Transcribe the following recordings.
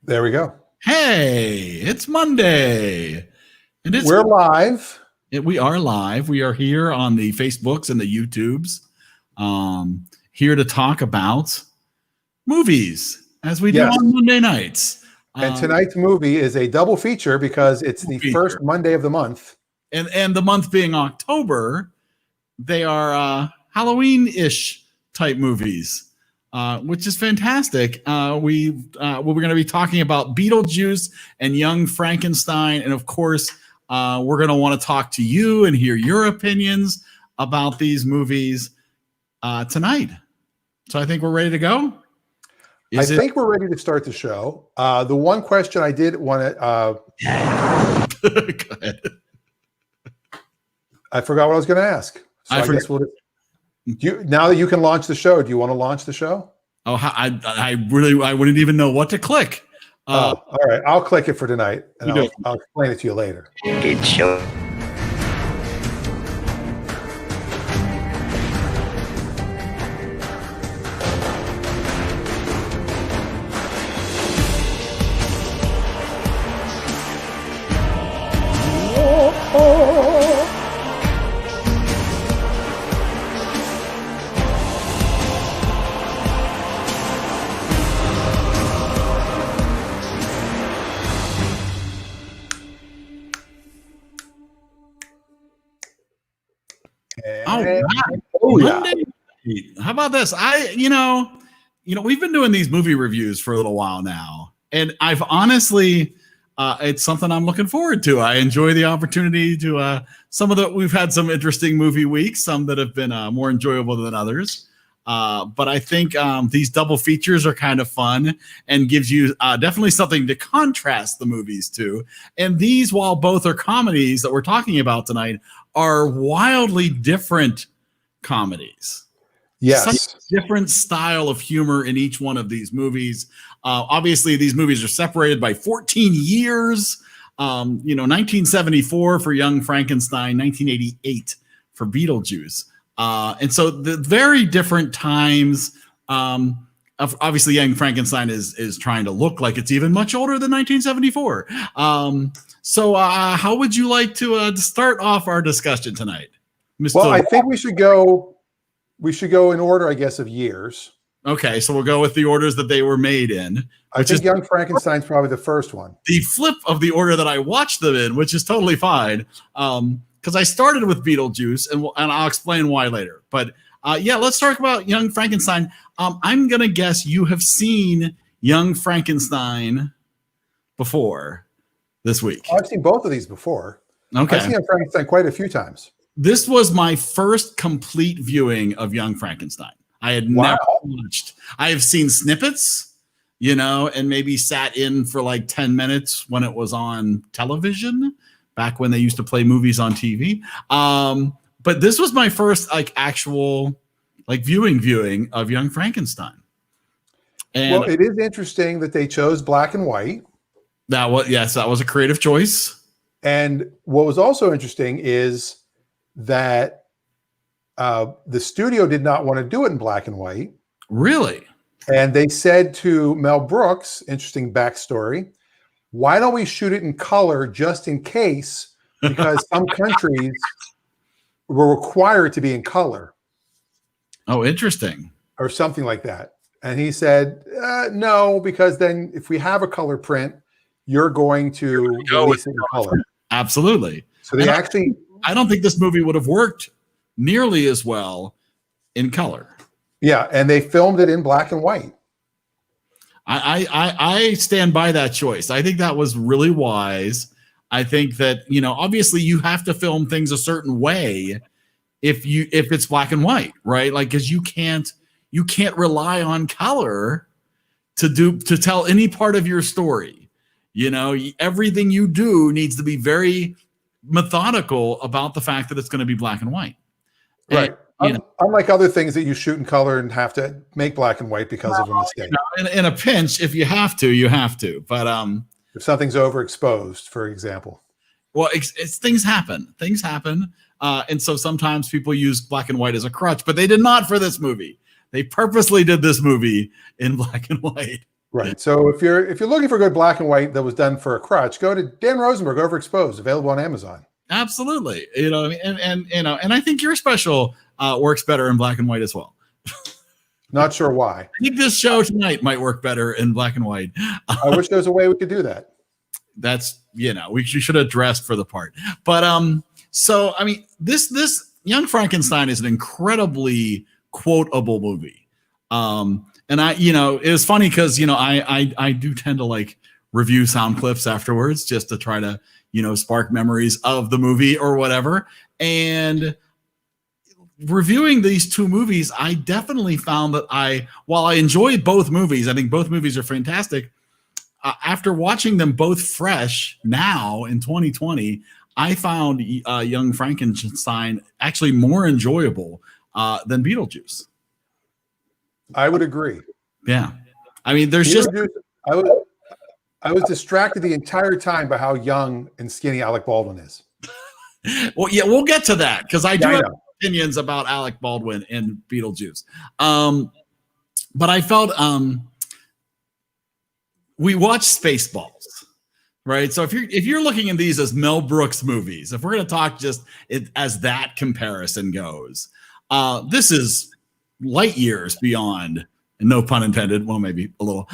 There we go. Hey, it's Monday. And We're live. We are live. We are here on the Facebooks and the YouTubes, here to talk about movies as we do on Monday nights. And tonight's movie is a double feature because it's the first Monday of the month. And the month being October, they are Halloween-ish type movies. Which is fantastic. We're going to be talking about Beetlejuice and Young Frankenstein. And of course, we're going to want to talk to you and hear your opinions about these movies tonight. So I think we're ready to go. I think we're ready to start the show. The one question I did want to... Go ahead. I forgot what I was going to ask. So I guess we'll... now that you can launch the show, do you want to launch the show? Oh, I wouldn't even know what to click. All right, I'll click it for tonight, and I'll explain it to you later. It's show. Oh, Monday. How about this? We've been doing these movie reviews for a little while now, and I've honestly, it's something I'm looking forward to. I enjoy the opportunity to we've had some interesting movie weeks, some that have been more enjoyable than others. But I think these double features are kind of fun and gives you definitely something to contrast the movies to. And these, while both are comedies that we're talking about tonight, are wildly different comedies. Yes. Such a different style of humor in each one of these movies. Obviously, these movies are separated by 14 years. 1974 for Young Frankenstein, 1988 for Beetlejuice. And so the very different times, obviously Young Frankenstein is trying to look like it's even much older than 1974. So how would you like to start off our discussion tonight? Mr. Well, I think we should go in order, I guess, of years. Okay, so we'll go with the orders that they were made in. I think Young Frankenstein's probably the first one. The flip of the order that I watched them in, which is totally fine. Because I started with Beetlejuice, and I'll explain why later. But let's talk about Young Frankenstein. I'm going to guess you have seen Young Frankenstein before this week. I've seen both of these before. Okay. I've seen Young Frankenstein quite a few times. This was my first complete viewing of Young Frankenstein. I had never watched. I have seen snippets, and maybe sat in for like 10 minutes when it was on television, back when they used to play movies on TV. But this was my first actual viewing of Young Frankenstein. And it is interesting that they chose black and white. That was a creative choice. And what was also interesting is that the studio did not want to do it in black and white. Really? And they said to Mel Brooks, interesting backstory, why don't we shoot it in color just in case? Because some countries were required to be in color. Oh, interesting. Or something like that. And he said, no, because then if we have a color print, you're going to release it in color. Absolutely. So they I don't think this movie would have worked nearly as well in color. Yeah, and they filmed it in black and white. I stand by that choice. I think that was really wise. I think that, obviously you have to film things a certain way if it's black and white, right? Because you can't rely on color to tell any part of your story. Everything you do needs to be very methodical about the fact that it's going to be black and white. Right. Unlike other things that you shoot in color and have to make black and white because of a mistake. In a pinch, if you have to, you have to. But if something's overexposed, for example. Well, things happen. Things happen. And so sometimes people use black and white as a crutch, but they did not for this movie. They purposely did this movie in black and white. Right. So if you're looking for good black and white that was done for a crutch, go to Dan Rosenberg Overexposed, available on Amazon. Absolutely. And I think your special works better in black and white as well. Not sure why. I think this show tonight might work better in black and white. I wish there was a way we could do that. That's, we should have dressed for the part. But so I mean, this Young Frankenstein is an incredibly quotable movie. And it was funny because I do tend to like review sound clips afterwards just to try to spark memories of the movie or whatever. And reviewing these two movies, I definitely found that while I enjoyed both movies, I think both movies are fantastic. After watching them both fresh now in 2020, I found Young Frankenstein actually more enjoyable than Beetlejuice. I would agree. Yeah. I mean, there's I was distracted the entire time by how young and skinny Alec Baldwin is. Well, yeah, we'll get to that because I do have opinions about Alec Baldwin and Beetlejuice. But I felt we watched Spaceballs, right? So if you're looking at these as Mel Brooks movies, if we're going to talk just as that comparison goes, this is light years beyond, and no pun intended, well, maybe a little,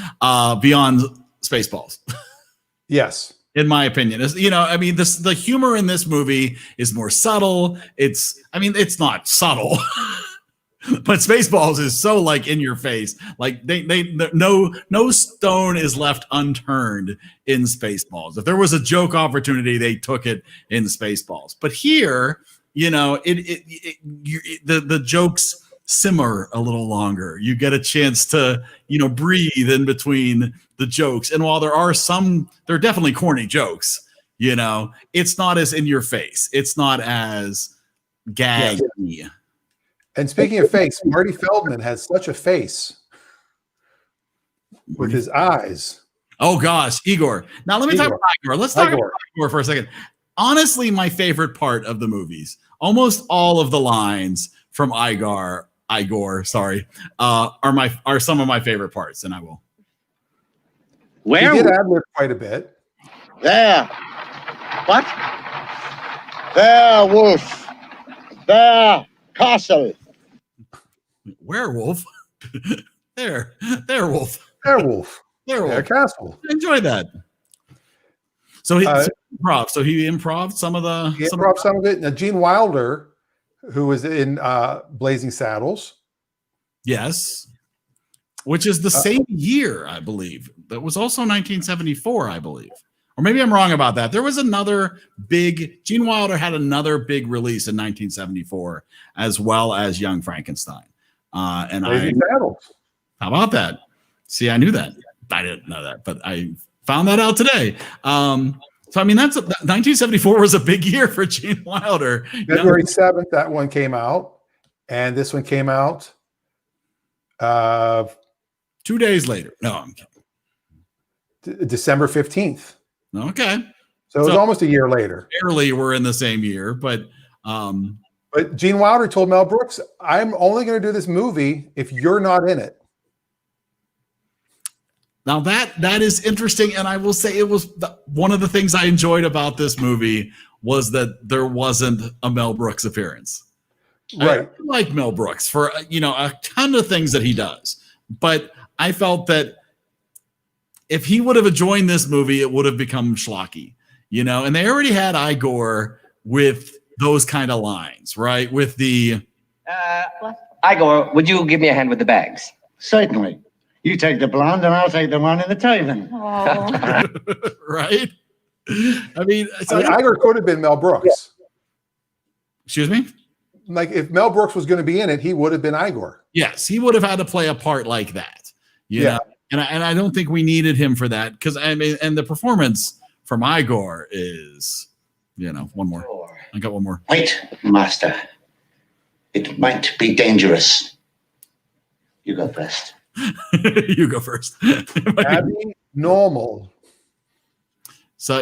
beyond Spaceballs. Yes. In my opinion, the humor in this movie is more subtle. It's not subtle, but Spaceballs is so like in your face. Like no stone is left unturned in Spaceballs. If there was a joke opportunity, they took it in Spaceballs. But here, the jokes simmer a little longer. You get a chance to, breathe in between the jokes. And while there are definitely corny jokes, it's not as in your face. It's not as gaggy. Yeah. And speaking of face, Marty Feldman has such a face with his eyes. Oh gosh, Igor. Now let me talk about Igor. Let's talk about Igor for a second. Honestly, my favorite part of the movies, almost all of the lines from Igor, are some of my favorite parts, and I will. Where he did ad-lib quite a bit. There. What? There, wolf. There, castle. Werewolf. There, wolf. Werewolf. There, castle. Enjoy that. So he improv. So he improved some of it. Now, Gene Wilder, who was in Blazing Saddles. Yes. Which is the same year, I believe. That was also 1974, I believe. Or maybe I'm wrong about that. There was Gene Wilder had another big release in 1974, as well as Young Frankenstein. Blazing Saddles. How about that? See, I knew that. I didn't know that, but I found that out today. So, 1974 was a big year for Gene Wilder. February 7th, that one came out. And this one came out 2 days later. No, I'm kidding. December 15th. Okay. So it was almost a year later. Barely we're in the same year, but Gene Wilder told Mel Brooks, I'm only going to do this movie if you're not in it. Now that is interesting, and I will say it was one of the things I enjoyed about this movie was that there wasn't a Mel Brooks appearance. Right. I like Mel Brooks for a ton of things that he does, but I felt that if he would have joined this movie, it would have become schlocky, and they already had Igor with those kind of lines, right? With the Igor, would you give me a hand with the bags? Certainly. You take the blonde and I'll take the one in the Taven. Right? Igor could have been Mel Brooks. Yeah. Excuse me? Like if Mel Brooks was going to be in it, he would have been Igor. Yes, he would have had to play a part like that. You know? And I don't think we needed him for that because and the performance from Igor is, one more. I got one more. Wait, master. It might be dangerous. You go first. You go first. Abby Normal. So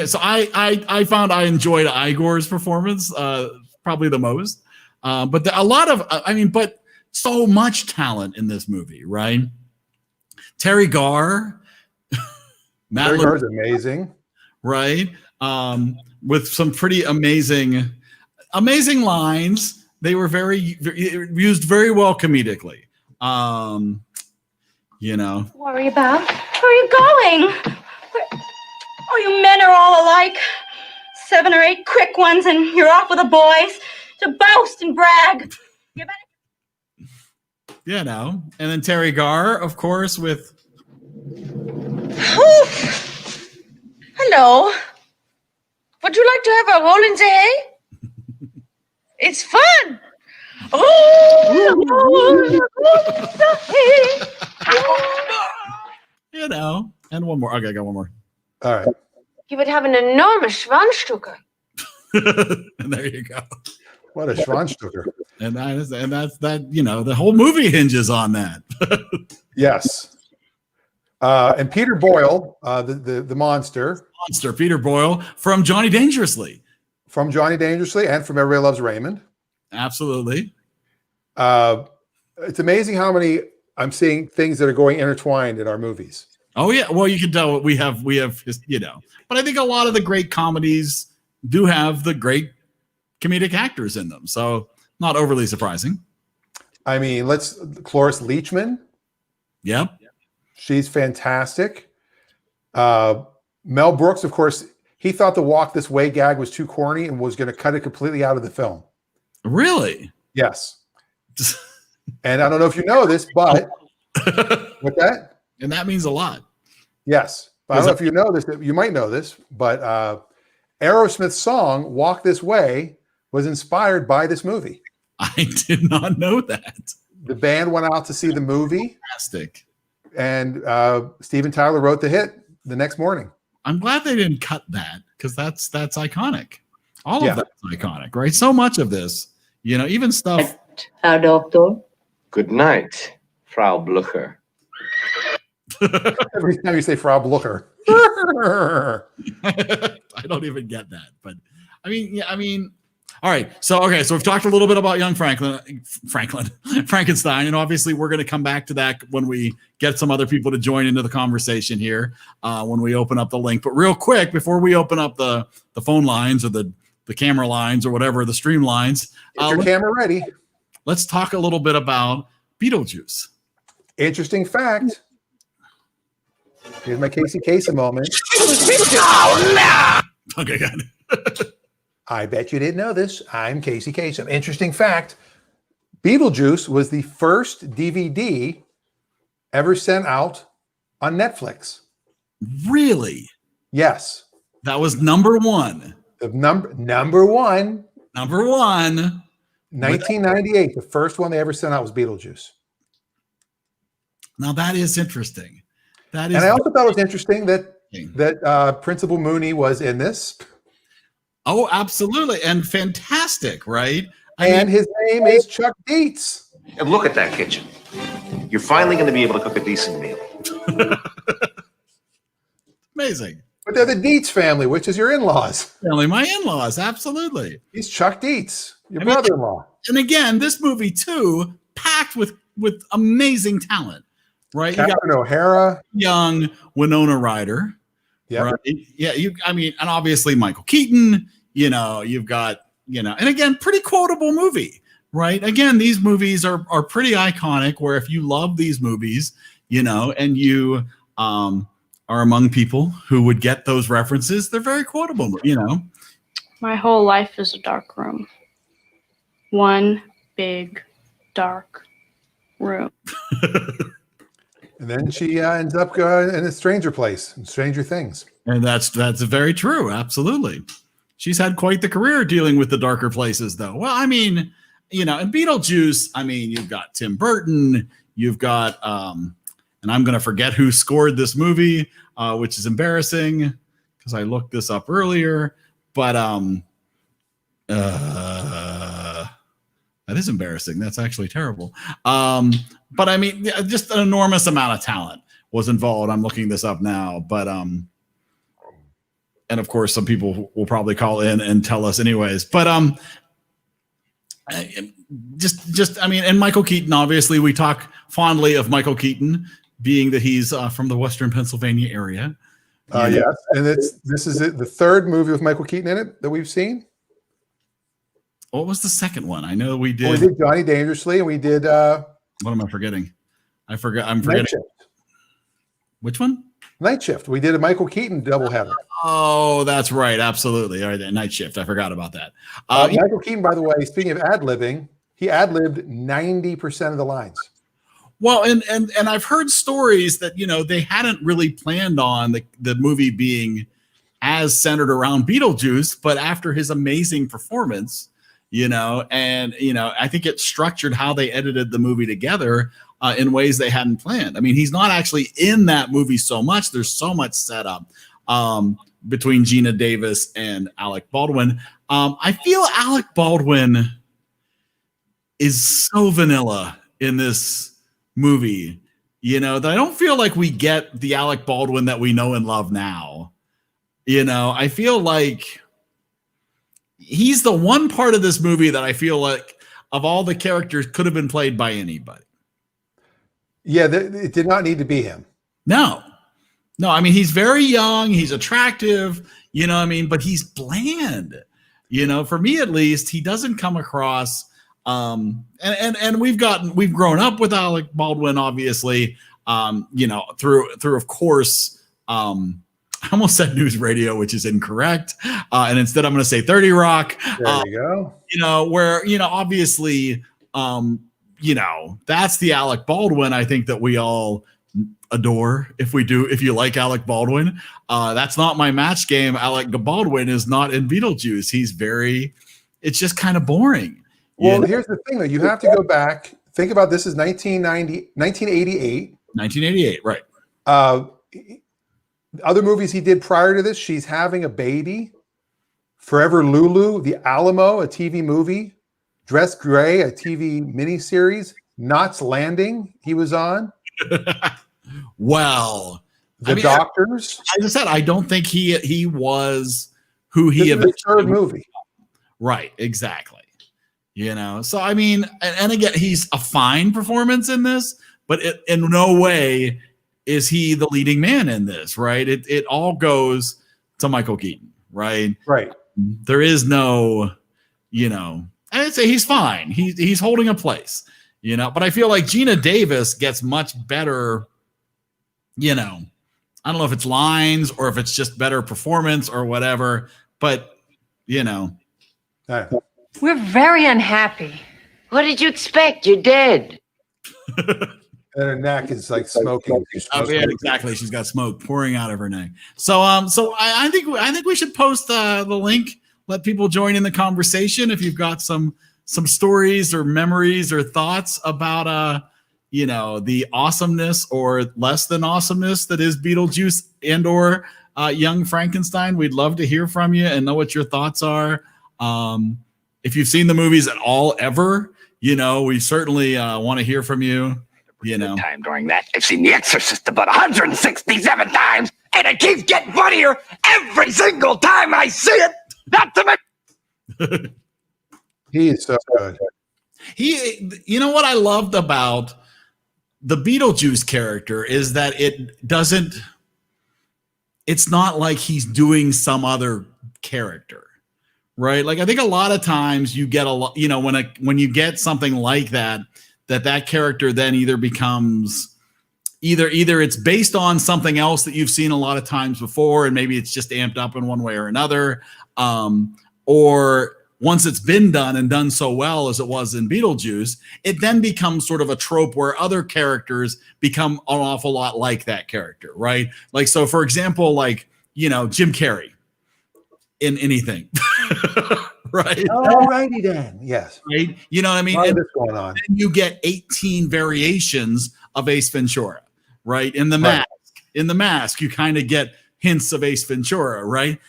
so I found I enjoyed Igor's performance probably the most, but so much talent in this movie, right? Terry Garr. Terry Garr is amazing. Right? With some pretty amazing lines. They were used very well comedically. Worry about? Where are you going? Oh, you men are all alike. 7 or 8 quick ones, and you're off with the boys to boast and brag. You better. And then Terry Garr, of course, with. Hello. Would you like to have a roll in the hay? It's fun. And one more. Okay, I got one more. All right. You would have an enormous Schwanzstücke. And there you go. What a Schwanzstücke. And that's that. The whole movie hinges on that. Yes. And Peter Boyle, the monster. Peter Boyle from Johnny Dangerously. From Johnny Dangerously and from Everybody Loves Raymond. Absolutely. It's amazing how many I'm seeing things that are going intertwined in our movies. Oh yeah, well you can tell we have but I think a lot of the great comedies do have the great comedic actors in them, so not overly surprising. I mean, Cloris Leachman. Yep. She's fantastic. Mel Brooks, of course, he thought the Walk This Way gag was too corny and was going to cut it completely out of the film. Really? Yes. And I don't know if you know this, but with that? And that means a lot. Yes. But I don't know if you know this. You might know this, but Aerosmith's song "Walk This Way" was inspired by this movie. I did not know that. The band went out to see the movie. Fantastic. And Steven Tyler wrote the hit the next morning. I'm glad they didn't cut that because that's iconic. All of that's iconic, right? So much of this, even stuff. Herr Doctor. Good night, Frau Blucher. Every time you say Frau Blucher. I don't even get that. But I mean, all right. So we've talked a little bit about young Frankenstein, and obviously we're going to come back to that when we get some other people to join into the conversation here when we open up the link. But real quick, before we open up the phone lines or the camera lines or whatever, the stream lines. Get your camera ready. Let's talk a little bit about Beetlejuice. Interesting fact. Here's my Casey Kasem moment. Okay, good. I bet you didn't know this. I'm Casey Kasem. Interesting fact. Beetlejuice was the first DVD ever sent out on Netflix. Really? Yes. That was number one. Number one. 1998. The first one they ever sent out was Beetlejuice. Now that is interesting. And I also thought it was interesting that Principal Mooney was in this. Oh, absolutely. And fantastic, right? And his name is Chuck Dietz. And look at that kitchen. You're finally going to be able to cook a decent meal. Amazing. But they're the Dietz family, which is your in-laws. Only my in-laws, absolutely. He's Chuck Dietz, your brother-in-law. And again, this movie too, packed with amazing talent, right? Catherine O'Hara, young Winona Ryder. Yeah. Right? Yeah. And obviously Michael Keaton, you've got, and again, pretty quotable movie, right? Again, these movies are pretty iconic where if you love these movies, and you are among people who would get those references, they're very quotable, My whole life is a dark room. One big dark room. And then she ends up in a stranger place, in Stranger Things. And that's very true. Absolutely. She's had quite the career dealing with the darker places, though. Well, I mean, in Beetlejuice, you've got Tim Burton, you've got, and I'm going to forget who scored this movie, which is embarrassing because I looked this up earlier, but that is embarrassing. That's actually terrible. But just an enormous amount of talent was involved. I'm looking this up now, but and of course, some people will probably call in and tell us anyways. But and Michael Keaton. Obviously, we talk fondly of Michael Keaton being that he's from the Western Pennsylvania area. Yes, and this is it, the third movie with Michael Keaton in it that we've seen. What was the second one? I know we did. Well, we did Johnny Dangerously, and we did. What am I forgetting? I'm forgetting. Night Shift. Which one? Night Shift. We did a Michael Keaton doubleheader. Oh, that's right. Absolutely. All right, that Night Shift. I forgot about that. Michael Keaton, by the way, speaking of ad-libbing, he ad-libbed 90% of the lines. Well, and I've heard stories that, they hadn't really planned on the movie being as centered around Beetlejuice, but after his amazing performance, I think it structured how they edited the movie together in ways they hadn't planned. I mean, he's not actually in that movie so much. There's so much setup between Gina Davis and Alec Baldwin. I feel Alec Baldwin is so vanilla in this movie, that I don't feel like we get the Alec Baldwin that we know and love now. I feel like he's the one part of this movie that I feel like of all the characters could have been played by anybody. Yeah, it did not need to be him. No, I mean, he's very young, he's attractive, but he's bland. For me at least, he doesn't come across and we've grown up with Alec Baldwin, obviously, through of course, I almost said News Radio, which is incorrect. And instead I'm going to say 30 Rock, there you go. Where, obviously, that's the Alec Baldwin I think that we all adore. If you like Alec Baldwin, that's not my match game. Alec Baldwin is not in Beetlejuice. It's just kind of boring. Well, here's the thing, though. You have to go back. Think about this is 1988. 1988, right. Other movies he did prior to this, She's Having a Baby, Forever Lulu, The Alamo, a TV movie, Dress Gray, a TV miniseries, Knots Landing he was on. Well, The Doctors. As I said, I don't think he was who he eventually. This is the third movie. Right, exactly. So I mean, and again, he's a fine performance in this, but in no way is he the leading man in this, right? It all goes to Michael Keaton, right? Right. There is no, I'd say he's fine. He's holding a place, but I feel like Gina Davis gets much better, I don't know if it's lines or if it's just better performance or whatever, but We're very unhappy. What did you expect? You're dead. And her neck is like smoking. Oh, yeah, exactly. She's got smoke pouring out of her neck. So I think we should post the link. Let people join in the conversation if you've got some stories or memories or thoughts about the awesomeness or less than awesomeness that is Beetlejuice and or Young Frankenstein. We'd love to hear from you and know what your thoughts are. If you've seen the movies at all ever, we certainly want to hear from you. Time during that, I've seen The Exorcist about 167 times, and it keeps getting funnier every single time I see it. Not to mention, he is so good. What I loved about the Beetlejuice character is that it's not like he's doing some other character, right? Like I think a lot of times you get a lot, when you get something like that character then either becomes either it's based on something else that you've seen a lot of times before, and maybe it's just amped up in one way or another, or once it's been done and done so well as it was in Beetlejuice, it then becomes sort of a trope where other characters become an awful lot like that character, right? Like, so for example, like, Jim Carrey in anything, right? All righty then. Yes. Right. You know what I mean? And going on. Then you get 18 variations of Ace Ventura, right? In the mask, you kind of get hints of Ace Ventura, right?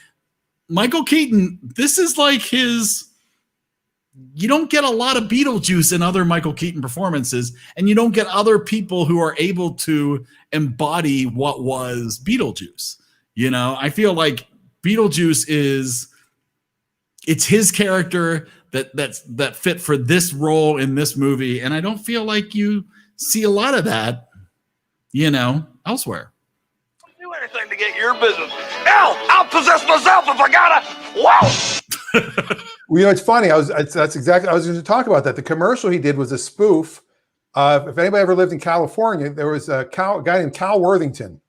Michael Keaton, this is like you don't get a lot of Beetlejuice in other Michael Keaton performances, and you don't get other people who are able to embody what was Beetlejuice. I feel like Beetlejuice it's his character that fit for this role in this movie, and I don't feel like you see a lot of that elsewhere. Do anything to get your business. Hell, I'll possess myself if I gotta. Wow. Well, it's funny. I was going to talk about that. The commercial he did was a spoof. If anybody ever lived in California, there was a guy named Cal Worthington.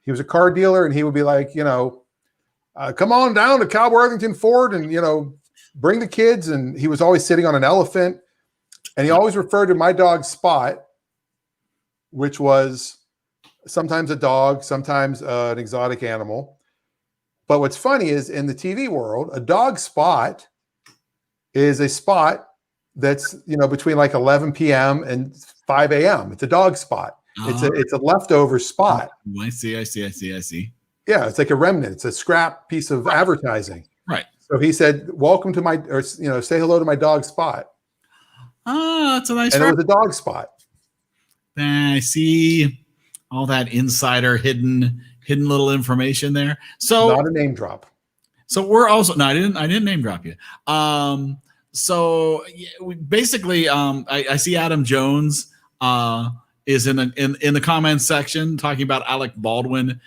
He was a car dealer, and he would be like, come on down to Cal Worthington Ford and, bring the kids. And he was always sitting on an elephant. And he always referred to my dog Spot, which was sometimes a dog, sometimes an exotic animal. But what's funny is in the TV world, a dog spot is a spot that's, between like 11 p.m. and 5 a.m. It's a dog spot. It's a leftover spot. I see. Yeah, it's like a remnant. It's a scrap piece of advertising. Right. So he said, welcome to say hello to my dog Spot. Oh, that's a nice. And it was a dog spot. I see all that insider hidden little information there. So not a name drop. So we're also I didn't name drop you. So basically, I see Adam Jones is in the comments section talking about Alec Baldwin,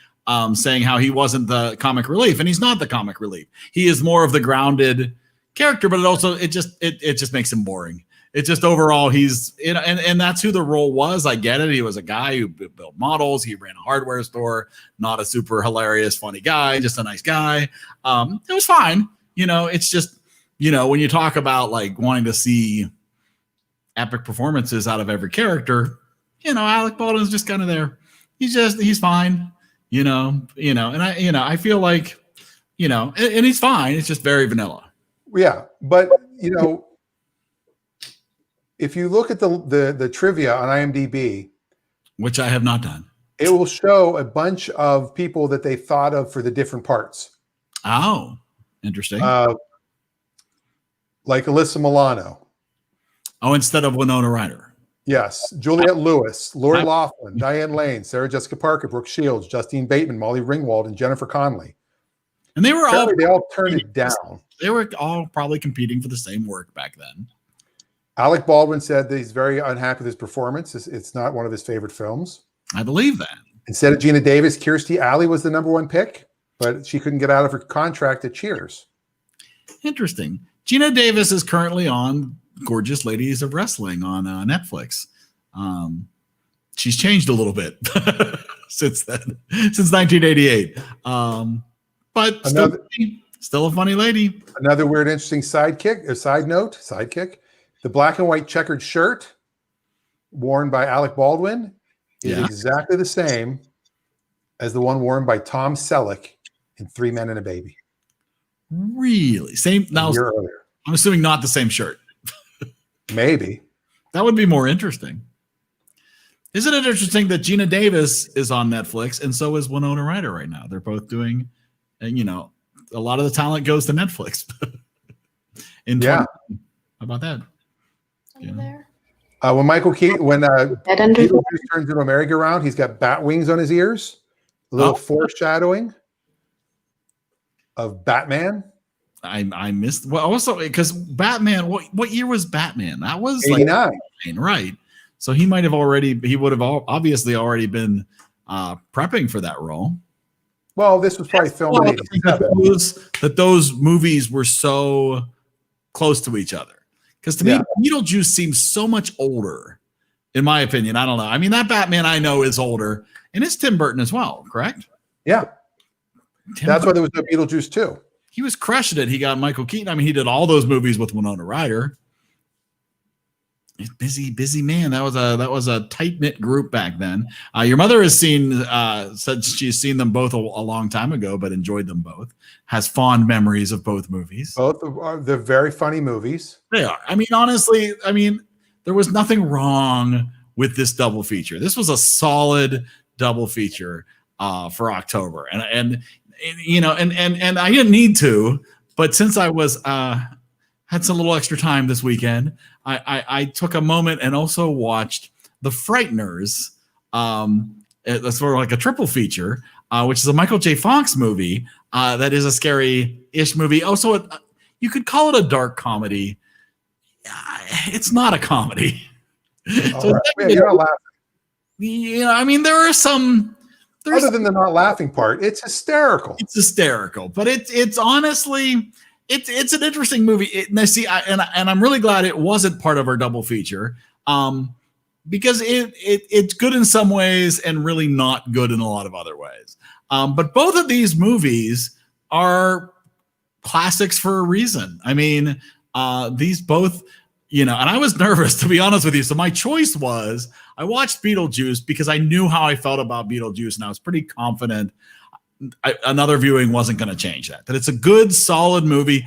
saying how he wasn't the comic relief, and he's not the comic relief. He is more of the grounded character, but it just makes him boring. It's just overall he's and that's who the role was. I get it. He was a guy who built models. He ran a hardware store. Not a super hilarious, funny guy. Just a nice guy. It was fine. It's just when you talk about like wanting to see epic performances out of every character, Alec Baldwin's just kind of there. He's fine. And I feel like and he's fine. It's just very vanilla. Yeah, but if you look at the trivia on IMDb, which I have not done, it will show a bunch of people that they thought of for the different parts. Oh, interesting. Like Alyssa Milano. Oh, instead of Winona Ryder. Yes. Juliette Lewis, Lori Loughlin, Diane Lane, Sarah Jessica Parker, Brooke Shields, Justine Bateman, Molly Ringwald, and Jennifer Connelly. And they all turned it down. They were all probably competing for the same work back then. Alec Baldwin said that he's very unhappy with his performance. It's not one of his favorite films. I believe that. Instead of Gina Davis, Kirstie Alley was the number one pick, but she couldn't get out of her contract at Cheers. Interesting. Gina Davis is currently on Gorgeous Ladies of Wrestling on Netflix. She's changed a little bit since then, since 1988. But still a funny lady. Another weird, interesting side note. The black and white checkered shirt worn by Alec Baldwin is exactly the same as the one worn by Tom Selleck in Three Men and a Baby. Really? Same? Now, I'm assuming not the same shirt. Maybe. That would be more interesting. Isn't it interesting that Gina Davis is on Netflix and so is Winona Ryder right now? They're both doing, a lot of the talent goes to Netflix. How about that? There. When Michael Keaton, Beetlejuice turns into a merry-go-round, he's got bat wings on his ears. A little foreshadowing of Batman. I missed. Well, also because Batman. What year was Batman? That was 89, right? So he might have already. He would have obviously already been prepping for that role. Well, this was probably filmed in 87. Those movies were so close to each other. Because to me, Beetlejuice seems so much older, in my opinion. I don't know. I mean, that Batman I know is older, and it's Tim Burton as well, correct? Yeah. That's why there was no Beetlejuice 2. He was crushing it. He got Michael Keaton. I mean, he did all those movies with Winona Ryder. Busy man. That was a tight-knit group back then. Your mother has said she's seen them both a long time ago, but enjoyed them both. Has fond memories of both movies. They're very funny movies. They are. I mean, honestly, there was nothing wrong with this double feature. This was a solid double feature for October, and I didn't need to, but since I was had some little extra time this weekend, I took a moment and also watched The Frighteners. That's sort of like a triple feature, which is a Michael J. Fox movie that is a scary-ish movie. Also, you could call it a dark comedy. It's not a comedy. So you're not laughing. I mean, there are some. Other than the not laughing part, it's hysterical. It's hysterical, but it's honestly, it's an interesting movie. And I'm really glad it wasn't part of our double feature, because it's good in some ways and really not good in a lot of other ways. But both of these movies are classics for a reason. I mean, these both, and I was nervous, to be honest with you. So my choice was, I watched Beetlejuice because I knew how I felt about Beetlejuice, and I was pretty confident another viewing wasn't going to change that. That it's a good, solid movie,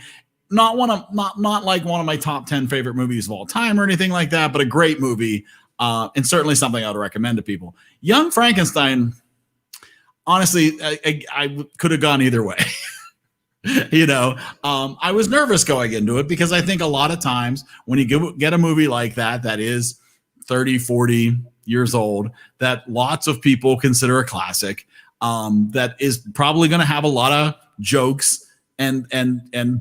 not like one of my top 10 favorite movies of all time or anything like that, but a great movie, and certainly something I would recommend to people. Young Frankenstein, honestly, I could have gone either way. I was nervous going into it because I think a lot of times when you get a movie like that is 30, 40 years old, that lots of people consider a classic, that is probably going to have a lot of jokes and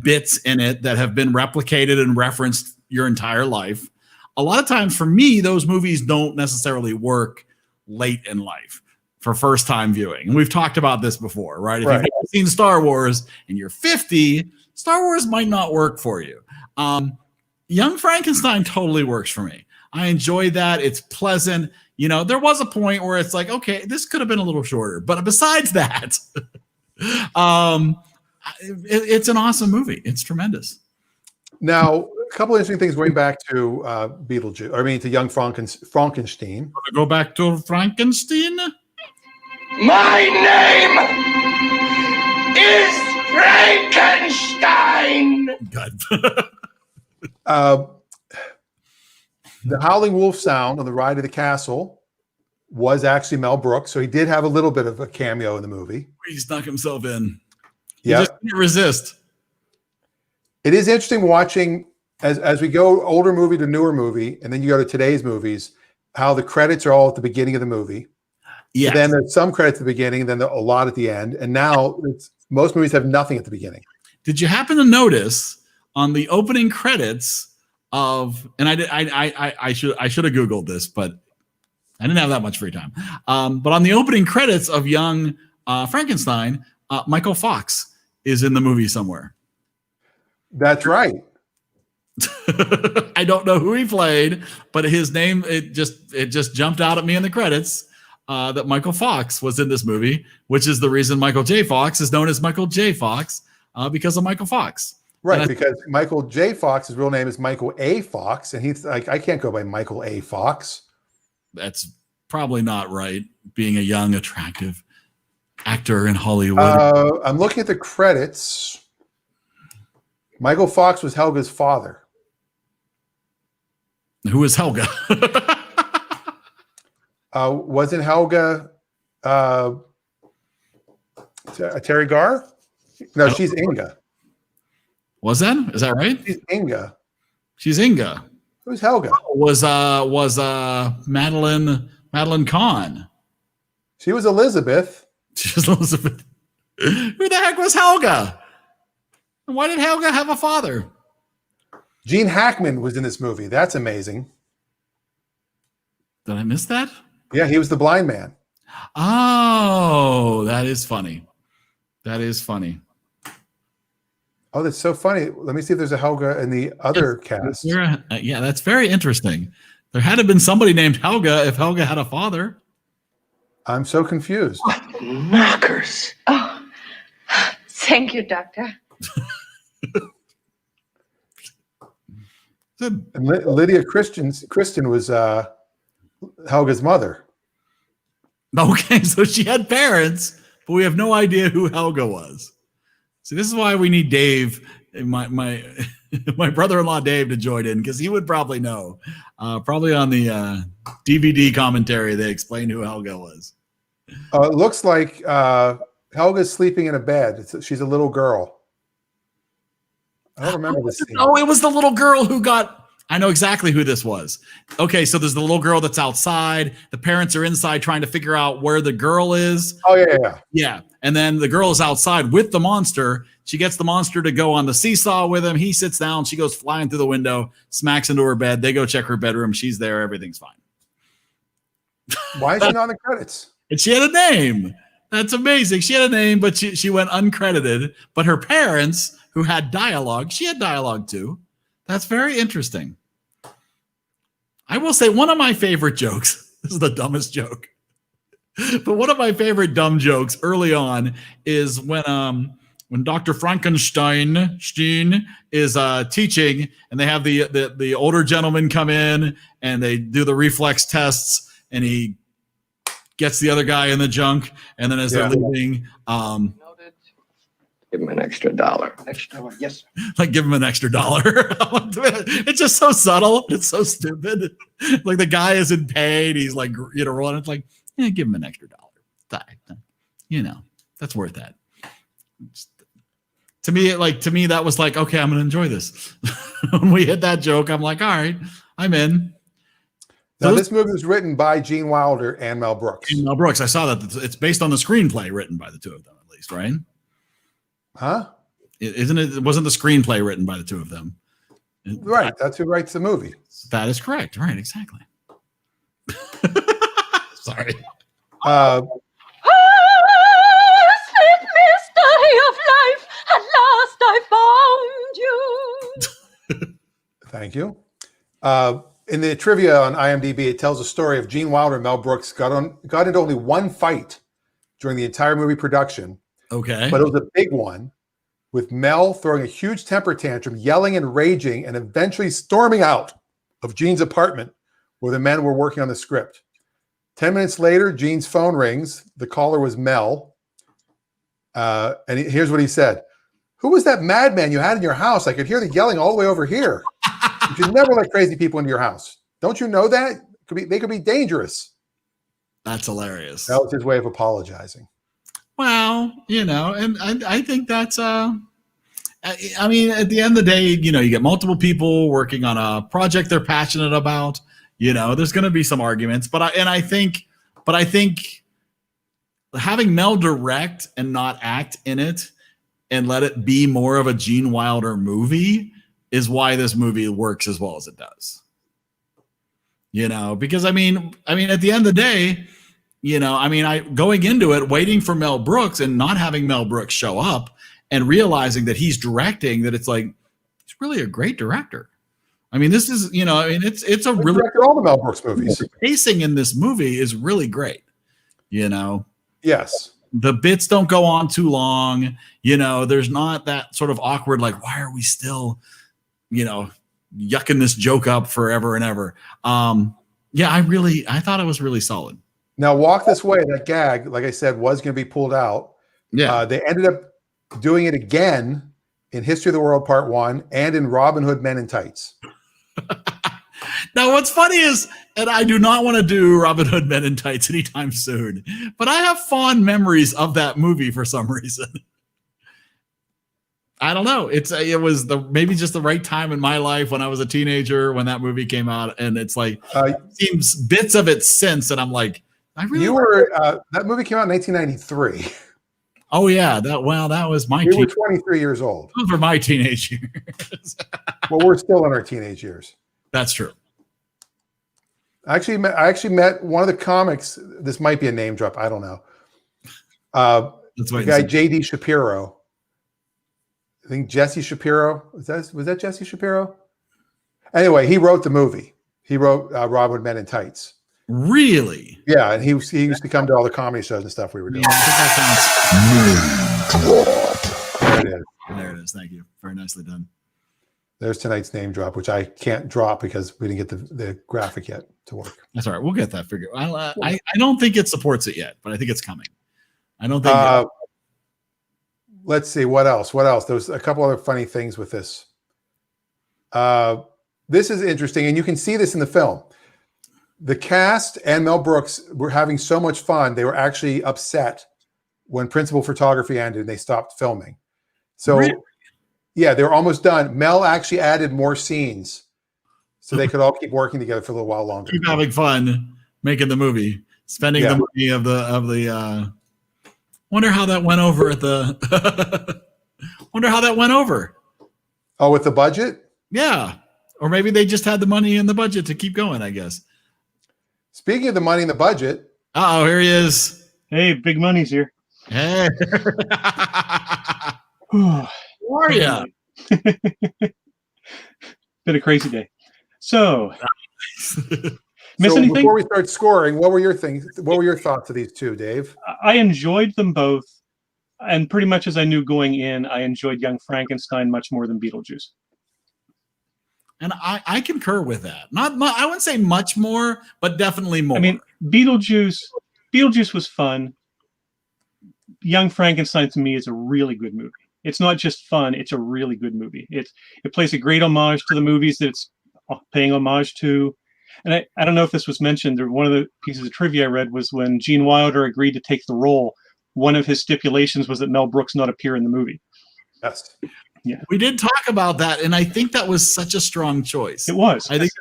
bits in it that have been replicated and referenced your entire life. A lot of times for me, those movies don't necessarily work late in life for first time viewing. And we've talked about this before, right? If you've never seen Star Wars and you're 50, Star Wars might not work for you. Young Frankenstein totally works for me. I enjoy that. It's pleasant. There was a point where it's like, okay, this could have been a little shorter. But besides that, it's an awesome movie. It's tremendous. Now, a couple of interesting things going back to Beetlejuice. I mean, to Young Frankenstein. Go back to Frankenstein. My name is Frankenstein. God. The howling wolf sound on the ride to the castle was actually Mel Brooks, so he did have a little bit of a cameo in the movie. He snuck himself in. Yeah, just couldn't resist. It is interesting watching as we go older movie to newer movie, and then you go to today's movies, how the credits are all at the beginning of the movie. Yeah. Then there's some credits at the beginning, and then a lot at the end. And now most movies have nothing at the beginning. Did you happen to notice on the opening credits of, and I should have Googled this, but I didn't have that much free time. But on the opening credits of Young Frankenstein, Michael Fox is in the movie somewhere. That's right. I don't know who he played, but his name, it just jumped out at me in the credits that Michael Fox was in this movie, which is the reason Michael J. Fox is known as Michael J. Fox, because of Michael Fox. Right, because Michael J. Fox's real name is Michael A. Fox, and he's like, I can't go by Michael A. Fox. That's probably not right, being a young, attractive actor in Hollywood. I'm looking at the credits. Michael Fox was Helga's father. Who is Helga? Wasn't Helga Terry Garr? No, she's Inga. Is that right? She's Inga. She's Inga. Who's Helga? Was Madeline Kahn? She was Elizabeth. She was Elizabeth. Who the heck was Helga? And why did Helga have a father? Gene Hackman was in this movie. That's amazing. Did I miss that? Yeah, he was the blind man. Oh, that is funny. That is funny. Oh, that's so funny. Let me see if there's a Helga in the other cast. Yeah, that's very interesting. There had to have been somebody named Helga if Helga had a father. I'm so confused. What knockers? Oh, thank you, Doctor. And Lydia Kristen was Helga's mother. Okay, so she had parents, but we have no idea who Helga was. See, this is why we need Dave, my brother-in-law Dave, to join in, because he would probably know. Probably on the DVD commentary, they explained who Helga was. It looks like Helga's sleeping in a bed. She's a little girl. I don't remember this scene. Oh, it was the little girl who got... I know exactly who this was. Okay, so there's the little girl that's outside. The parents are inside trying to figure out where the girl is. Oh, yeah. Yeah, and then the girl is outside with the monster. She gets the monster to go on the seesaw with him. He sits down. She goes flying through the window, smacks into her bed. They go check her bedroom. She's there. Everything's fine. Why is she not in the credits? And she had a name. That's amazing. She had a name, but she went uncredited. But her parents, who had dialogue, she had dialogue too. That's very interesting. I will say one of my favorite jokes. This is the dumbest joke. But one of my favorite dumb jokes early on is when Dr. Frankenstein is teaching, and they have the older gentleman come in and they do the reflex tests, and he gets the other guy in the junk, and then as they're leaving, Give him an extra $1. Extra, yes. like give him an extra $1. It's just so subtle. It's so stupid. Like the guy is in pain. He's like, rolling. It's like, yeah, give him an extra $1. That's worth that. To me, that was like, okay, I'm going to enjoy this. When we hit that joke, I'm like, all right, I'm in. Now, this movie was written by Gene Wilder and Mel Brooks. Mel Brooks. I saw that it's based on the screenplay written by the two of them, at least, right? Huh? Isn't it? It wasn't the screenplay written by the two of them. Right. That's who writes the movie. That is correct. Right. Exactly. Sorry. Sweet mystery of life, at last I found you. Thank you. In the trivia on IMDb, it tells a story of Gene Wilder and Mel Brooks got into only one fight during the entire movie production. Okay. But it was a big one, with Mel throwing a huge temper tantrum, yelling and raging, and eventually storming out of Gene's apartment where the men were working on the script. 10 minutes later, Gene's phone rings. The caller was Mel. And here's what he said. "Who was that madman you had in your house? I could hear the yelling all the way over here. You should never let crazy people into your house. Don't you know that? They could be dangerous." That's hilarious. That was his way of apologizing. Well, and I think that's I mean, at the end of the day, you get multiple people working on a project they're passionate about. There's going to be some arguments, but I think having Mel direct and not act in it and let it be more of a Gene Wilder movie is why this movie works as well as it does. Because I mean, at the end of the day, I going into it, waiting for Mel Brooks and not having Mel Brooks show up and realizing that he's directing, that it's like, he's really a great director. I mean, this is, it's a really all the Mel Brooks movies. The pacing in this movie is really great. Yes. The bits don't go on too long. There's not that sort of awkward, like, why are we still, yucking this joke up forever and ever. I thought it was really solid. Now, Walk This Way, that gag, like I said, was going to be pulled out. Yeah. They ended up doing it again in History of the World Part 1 and in Robin Hood Men in Tights. Now, what's funny is, and I do not want to do Robin Hood Men in Tights anytime soon, but I have fond memories of that movie for some reason. I don't know. It was maybe just the right time in my life when I was a teenager when that movie came out, and it's like seems bits of it since, and I'm like, that movie came out in 1993. Oh yeah, that was my. We were 23 years old. Those were my teenage years. Well, we're still in our teenage years. That's true. I actually met one of the comics. This might be a name drop. I don't know. The guy J.D. Shapiro. I think Jesse Shapiro. Was that Jesse Shapiro? Anyway, he wrote the movie. He wrote Robin Hood Men in Tights. Really? Yeah, and he used to come to all the comedy shows and stuff we were doing. Yeah, I think that There it is. There it is. Thank you. Very nicely done. There's tonight's name drop, which I can't drop because we didn't get the graphic yet to work. That's all right. We'll get that figured. I don't think it supports it yet, but I think it's coming. I don't think. Let's see what else. There's a couple other funny things with this. This is interesting, and you can see this in the film. The cast and Mel Brooks were having so much fun. They were actually upset when principal photography ended and they stopped filming. So, really? Yeah, they were almost done. Mel actually added more scenes so they could all keep working together for a little while longer. Keep having fun making the movie, spending the money of the. Wonder how that went over at the. Wonder how that went over. Oh, with the budget? Yeah, or maybe they just had the money in the budget to keep going, I guess. Speaking of the money in the budget. Oh, here he is. Hey, big money's here. Hey. How are you? Been a crazy day. So, miss So anything? before we start scoring, what were your things? What were your thoughts of these two, Dave? I enjoyed them both, and pretty much as I knew going in, I enjoyed Young Frankenstein much more than Beetlejuice. And I concur with that. Not I wouldn't say much more, but definitely more. I mean, Beetlejuice was fun. Young Frankenstein to me is a really good movie. It's not just fun; it's a really good movie. It plays a great homage to the movies that it's paying homage to. And I don't know if this was mentioned, or one of the pieces of trivia I read was when Gene Wilder agreed to take the role, one of his stipulations was that Mel Brooks not appear in the movie. Yes. Yeah. We did talk about that, and I think that was such a strong choice. It was. I think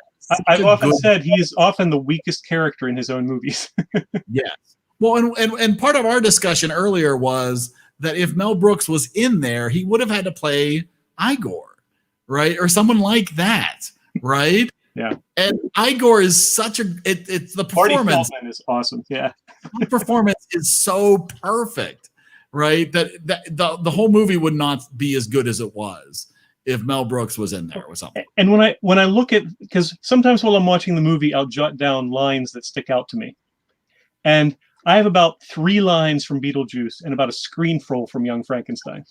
I've often said he is often the weakest character in his own movies. Yes. Well, and part of our discussion earlier was that if Mel Brooks was in there, he would have had to play Igor, right? Or someone like that, right? Yeah. And Igor is such it's the performance. Marty Feldman is awesome. Yeah. The performance is so perfect, right? That the whole movie would not be as good as it was if Mel Brooks was in there or something. And when I look at, because sometimes while I'm watching the movie, I'll jot down lines that stick out to me. And I have about 3 lines from Beetlejuice and about a screenful from Young Frankenstein.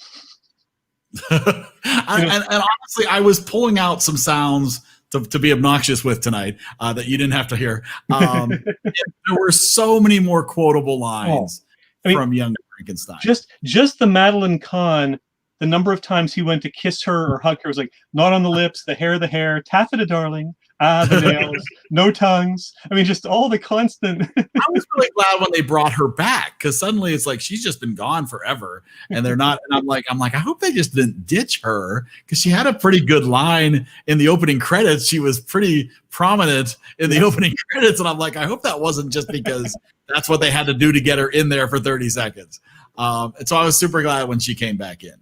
And honestly, I was pulling out some sounds to be obnoxious with tonight that you didn't have to hear. There were so many more quotable lines from Young Frankenstein. Just the Madeline Kahn, the number of times he went to kiss her or hug her was like, not on the lips, the hair, taffeta darling, the nails, no tongues. I mean, just all the constant. I was really glad when they brought her back, because suddenly it's like she's just been gone forever, and they're not. And I'm like, I hope they just didn't ditch her, because she had a pretty good line in the opening credits. She was pretty prominent in the opening credits, and I'm like, I hope that wasn't just because that's what they had to do to get her in there for 30 seconds. And so I was super glad when she came back in.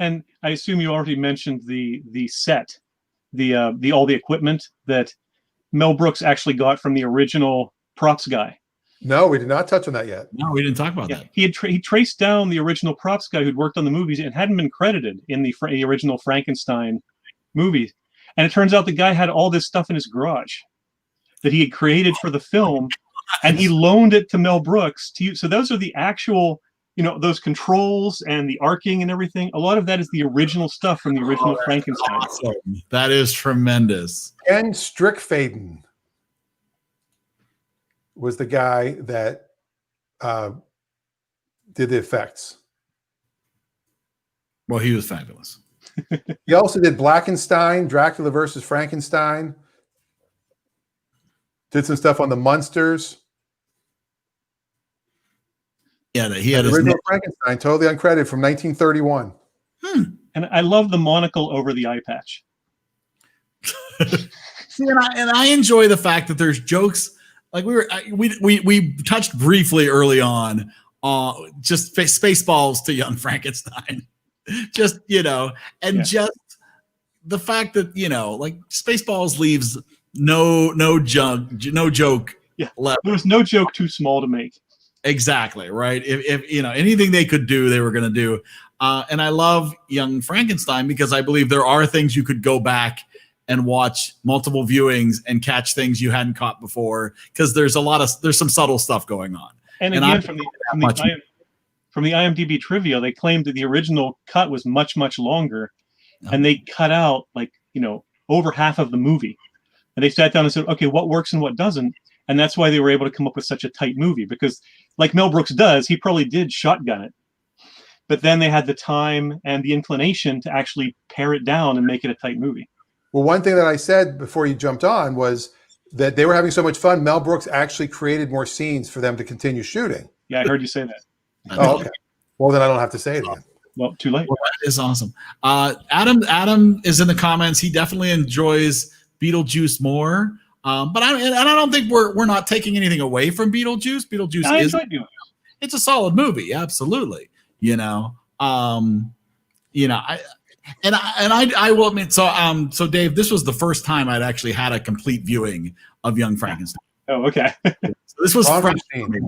And I assume you already mentioned the set. All the equipment that Mel Brooks actually got from the original props guy. No, we did not touch on that yet. No, we didn't talk about that. He traced down the original props guy who'd worked on the movies and hadn't been credited in the original Frankenstein movies. And it turns out the guy had all this stuff in his garage that he had created for the film, and he loaned it to Mel Brooks to use. So those are the actual, those controls and the arcing and everything. A lot of that is the original stuff from the original Frankenstein. Awesome. That is tremendous. Ken Strickfaden was the guy that did the effects. Well, he was fabulous. He also did Blackenstein, Dracula versus Frankenstein. Did some stuff on the Munsters. Yeah, he had the original Frankenstein, totally uncredited, from 1931. And I love the monocle over the eye patch. See, and I enjoy the fact that there's jokes. Like we touched briefly early on, just Spaceballs to Young Frankenstein. Just just the fact that like Spaceballs leaves no joke. Yeah, left. There was no joke too small to make. Exactly, right. If anything they could do, they were going to do. And I love Young Frankenstein because I believe there are things you could go back and watch multiple viewings and catch things you hadn't caught before, because there's some subtle stuff going on. And again, from the IMDb trivia, they claimed that the original cut was much, much longer, and they cut out over half of the movie. And they sat down and said, okay, what works and what doesn't? And that's why they were able to come up with such a tight movie, because like Mel Brooks does, he probably did shotgun it. But then they had the time and the inclination to actually pare it down and make it a tight movie. Well, one thing that I said before you jumped on was that they were having so much fun, Mel Brooks actually created more scenes for them to continue shooting. Yeah, I heard you say that. Oh, okay. Well, then I don't have to say it again. Well, too late. Well, that is awesome. Adam is in the comments. He definitely enjoys Beetlejuice more. But I don't think we're not taking anything away from Beetlejuice. Beetlejuice it's a solid movie, absolutely. I will admit. So Dave, this was the first time I'd actually had a complete viewing of Young Frankenstein. Oh, okay. So this was fresh for me.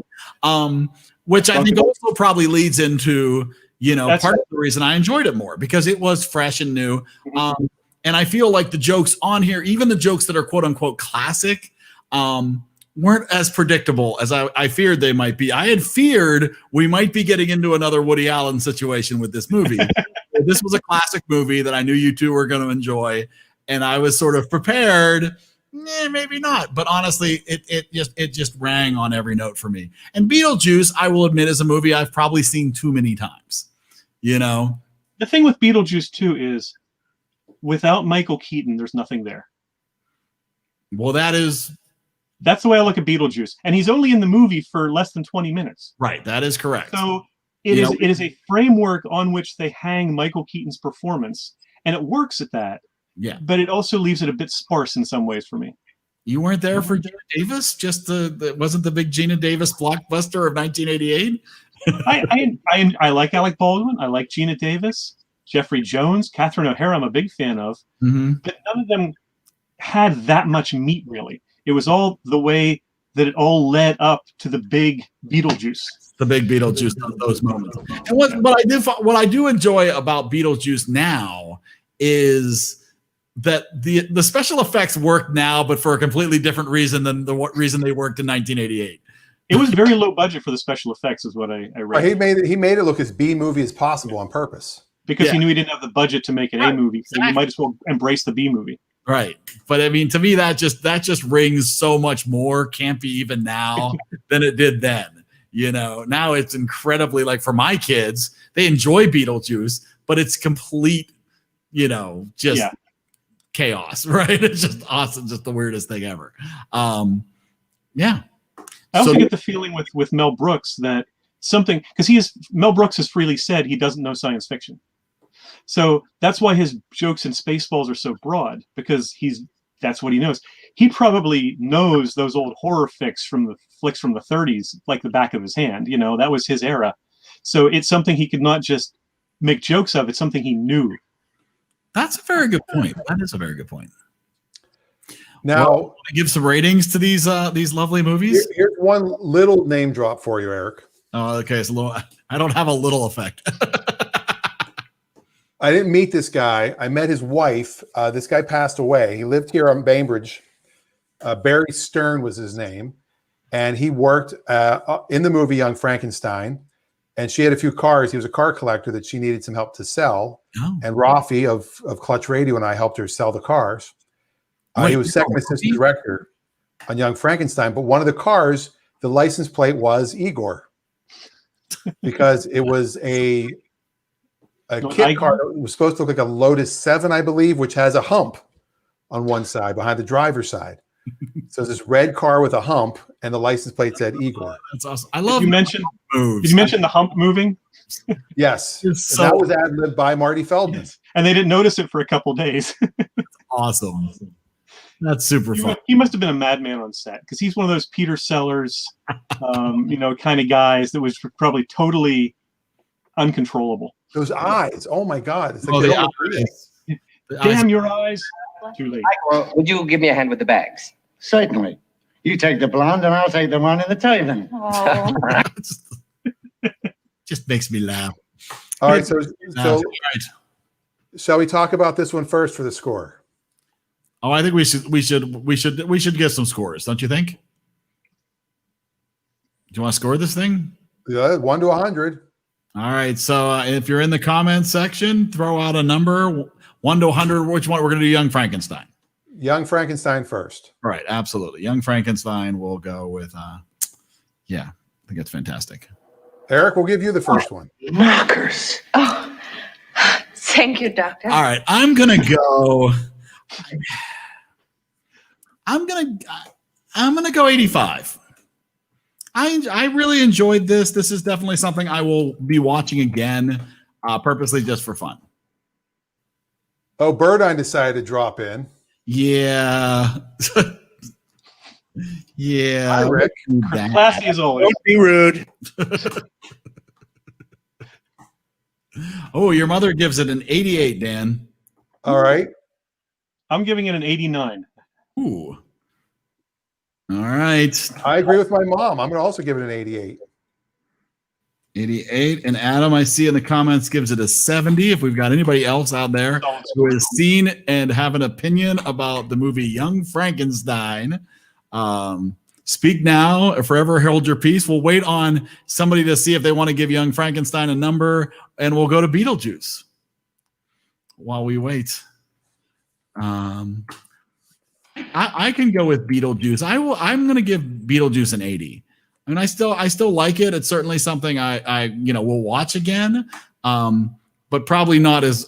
Which I think also probably leads into, part of the reason I enjoyed it more, because it was fresh and new. And I feel like the jokes on here, even the jokes that are quote unquote classic, weren't as predictable as I feared they might be. I had feared we might be getting into another Woody Allen situation with this movie. This was a classic movie that I knew you two were going to enjoy, and I was sort of prepared. Maybe not, but honestly, it just rang on every note for me. And Beetlejuice, I will admit, is a movie I've probably seen too many times. The thing with Beetlejuice too is, without Michael Keaton, there's nothing there. Well, that's the way I look at Beetlejuice, and he's only in the movie for less than 20 minutes. Right, that is correct. So it is a framework on which they hang Michael Keaton's performance, and it works at that. Yeah, but it also leaves it a bit sparse in some ways for me. You weren't there for Gina Davis? Just wasn't the big Gina Davis blockbuster of 1988? I like Alec Baldwin. I like Gina Davis, Jeffrey Jones, Catherine O'Hara. I'm a big fan of, but none of them had that much meat. Really, it was all the way that it all led up to the big Beetlejuice. The big Beetlejuice, those moments. And what I do enjoy about Beetlejuice now is that the special effects work now, but for a completely different reason than the reason they worked in 1988. It was very low budget for the special effects, is what I read. He made it look as B movie as possible on purpose, because he knew he didn't have the budget to make an A movie, so you might as well embrace the B movie. Right, but I mean, to me, that just rings so much more campy even now than it did then. Now it's incredibly, like, for my kids, they enjoy Beetlejuice, but it's complete, chaos, right? It's just awesome, just the weirdest thing ever. I also get the feeling with Mel Brooks that something, because Mel Brooks has freely said he doesn't know science fiction, so that's why his jokes in Spaceballs are so broad, because that's what he knows. He probably knows those old horror flicks from the 30s like the back of his hand. That was his era, so it's something he could not just make jokes of. It's something he knew. That's a very good point. That is a very good point. Now, give some ratings to these lovely movies. Here's one little name drop for you, Eric. Oh, okay. It's a little. I don't have a little effect. I didn't meet this guy. I met his wife. This guy passed away. He lived here on Bainbridge. Barry Stern was his name, and he worked in the movie Young Frankenstein. And she had a few cars. He was a car collector that she needed some help to sell. Oh. And Rafi of Clutch Radio and I helped her sell the cars. He was second assistant director on Young Frankenstein. But one of the cars, the license plate was Igor, because it was a kit car. It was supposed to look like a Lotus 7, I believe, which has a hump on one side behind the driver's side. So this red car with a hump, and the license plate said Igor. That's awesome. I love. Did you mention the hump moving? Yes, so that was ad-libbed by Marty Feldman. Yes. And they didn't notice it for a couple days. Awesome. That's super fun. He must have been a madman on set, because he's one of those Peter Sellers, kind of guys that was probably totally uncontrollable. Those eyes! Oh my God! It's like Damn your eyes! Too late. Would you give me a hand with the bags? Certainly. You take the blonde and I'll take the one in the tavern. Just makes me laugh. All right, so shall we talk about this one first for the score? Oh, I think we should get some scores, don't you think? Do you want to score this thing? Yeah, 1 to 100. All right, so if you're in the comments section, throw out a number 1 to 100. Which one? We're going to do Young Frankenstein. Young Frankenstein first. All right, absolutely. Young Frankenstein. We'll go with. I think it's fantastic. Eric, we'll give you the first one. Knockers. Oh, thank you, Doctor. All right, I'm gonna go. I'm gonna go 85. I really enjoyed this. This is definitely something I will be watching again, purposely just for fun. Oh, Birdine decided to drop in. Yeah. Yeah. Hi, Rick. Classy as always. Don't be rude. Oh, your mother gives it an 88, Dan. All right. I'm giving it an 89. Ooh. All right. I agree with my mom. I'm going to also give it an 88. 88. And Adam, I see in the comments, gives it a 70. If we've got anybody else out there who has seen and have an opinion about the movie Young Frankenstein, speak now or forever hold your peace. We'll wait on somebody to see if they want to give Young Frankenstein a number, and we'll go to Beetlejuice while we wait. I can go with Beetlejuice. I'm going to give Beetlejuice an 80. I mean, I still like it. It's certainly something I will watch again, but probably not as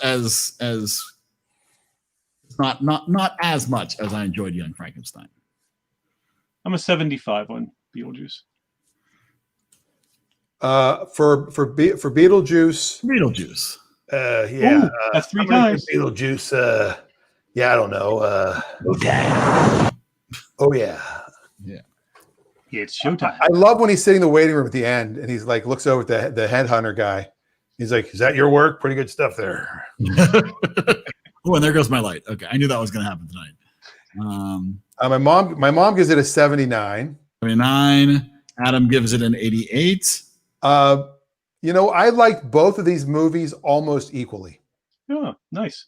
not as much as I enjoyed Young Frankenstein. I'm a 75 on Beetlejuice. For Beetlejuice. Beetlejuice. Yeah. Ooh, that's 3 I'm gonna times. give Beetlejuice. Yeah, I don't know. Oh yeah. Yeah. It's showtime. I love when he's sitting in the waiting room at the end and he's like looks over at the headhunter guy. He's like, "Is that your work? Pretty good stuff there." Oh, and there goes my light. Okay, I knew that was going to happen tonight. My mom gives it a 79. 79. Adam gives it an 88. I liked both of these movies almost equally. Oh, nice.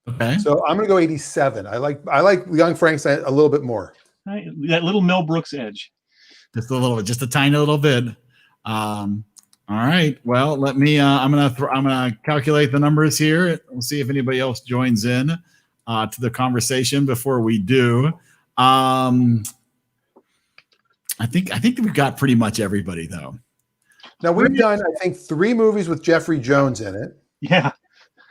Okay. So I'm gonna go 87. I like Young Frankenstein a little bit more. That little Mel Brooks edge. Just a little bit, just a tiny little bit. All right. Well, let me. I'm gonna calculate the numbers here. We'll see if anybody else joins in to the conversation before we do. I think we've got pretty much everybody though. Now we've done, I think, 3 movies with Jeffrey Jones in it. Yeah.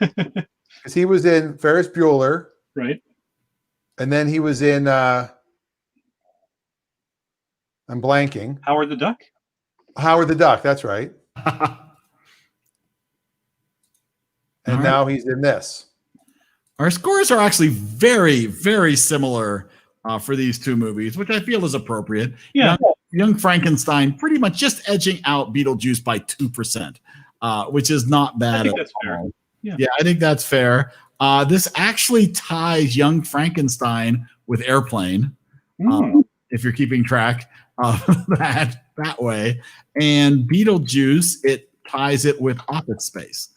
Because he was in Ferris Bueller, right? And then he was in. I'm blanking. Howard the Duck. Howard the Duck. That's right. And now he's in this. Our scores are actually very, very similar for these 2 movies, which I feel is appropriate. Yeah. Young Frankenstein pretty much just edging out Beetlejuice by 2%, which is not bad at all. Yeah, I think that's fair. This actually ties Young Frankenstein with Airplane, if you're keeping track of that way. And Beetlejuice, it ties it with Office Space.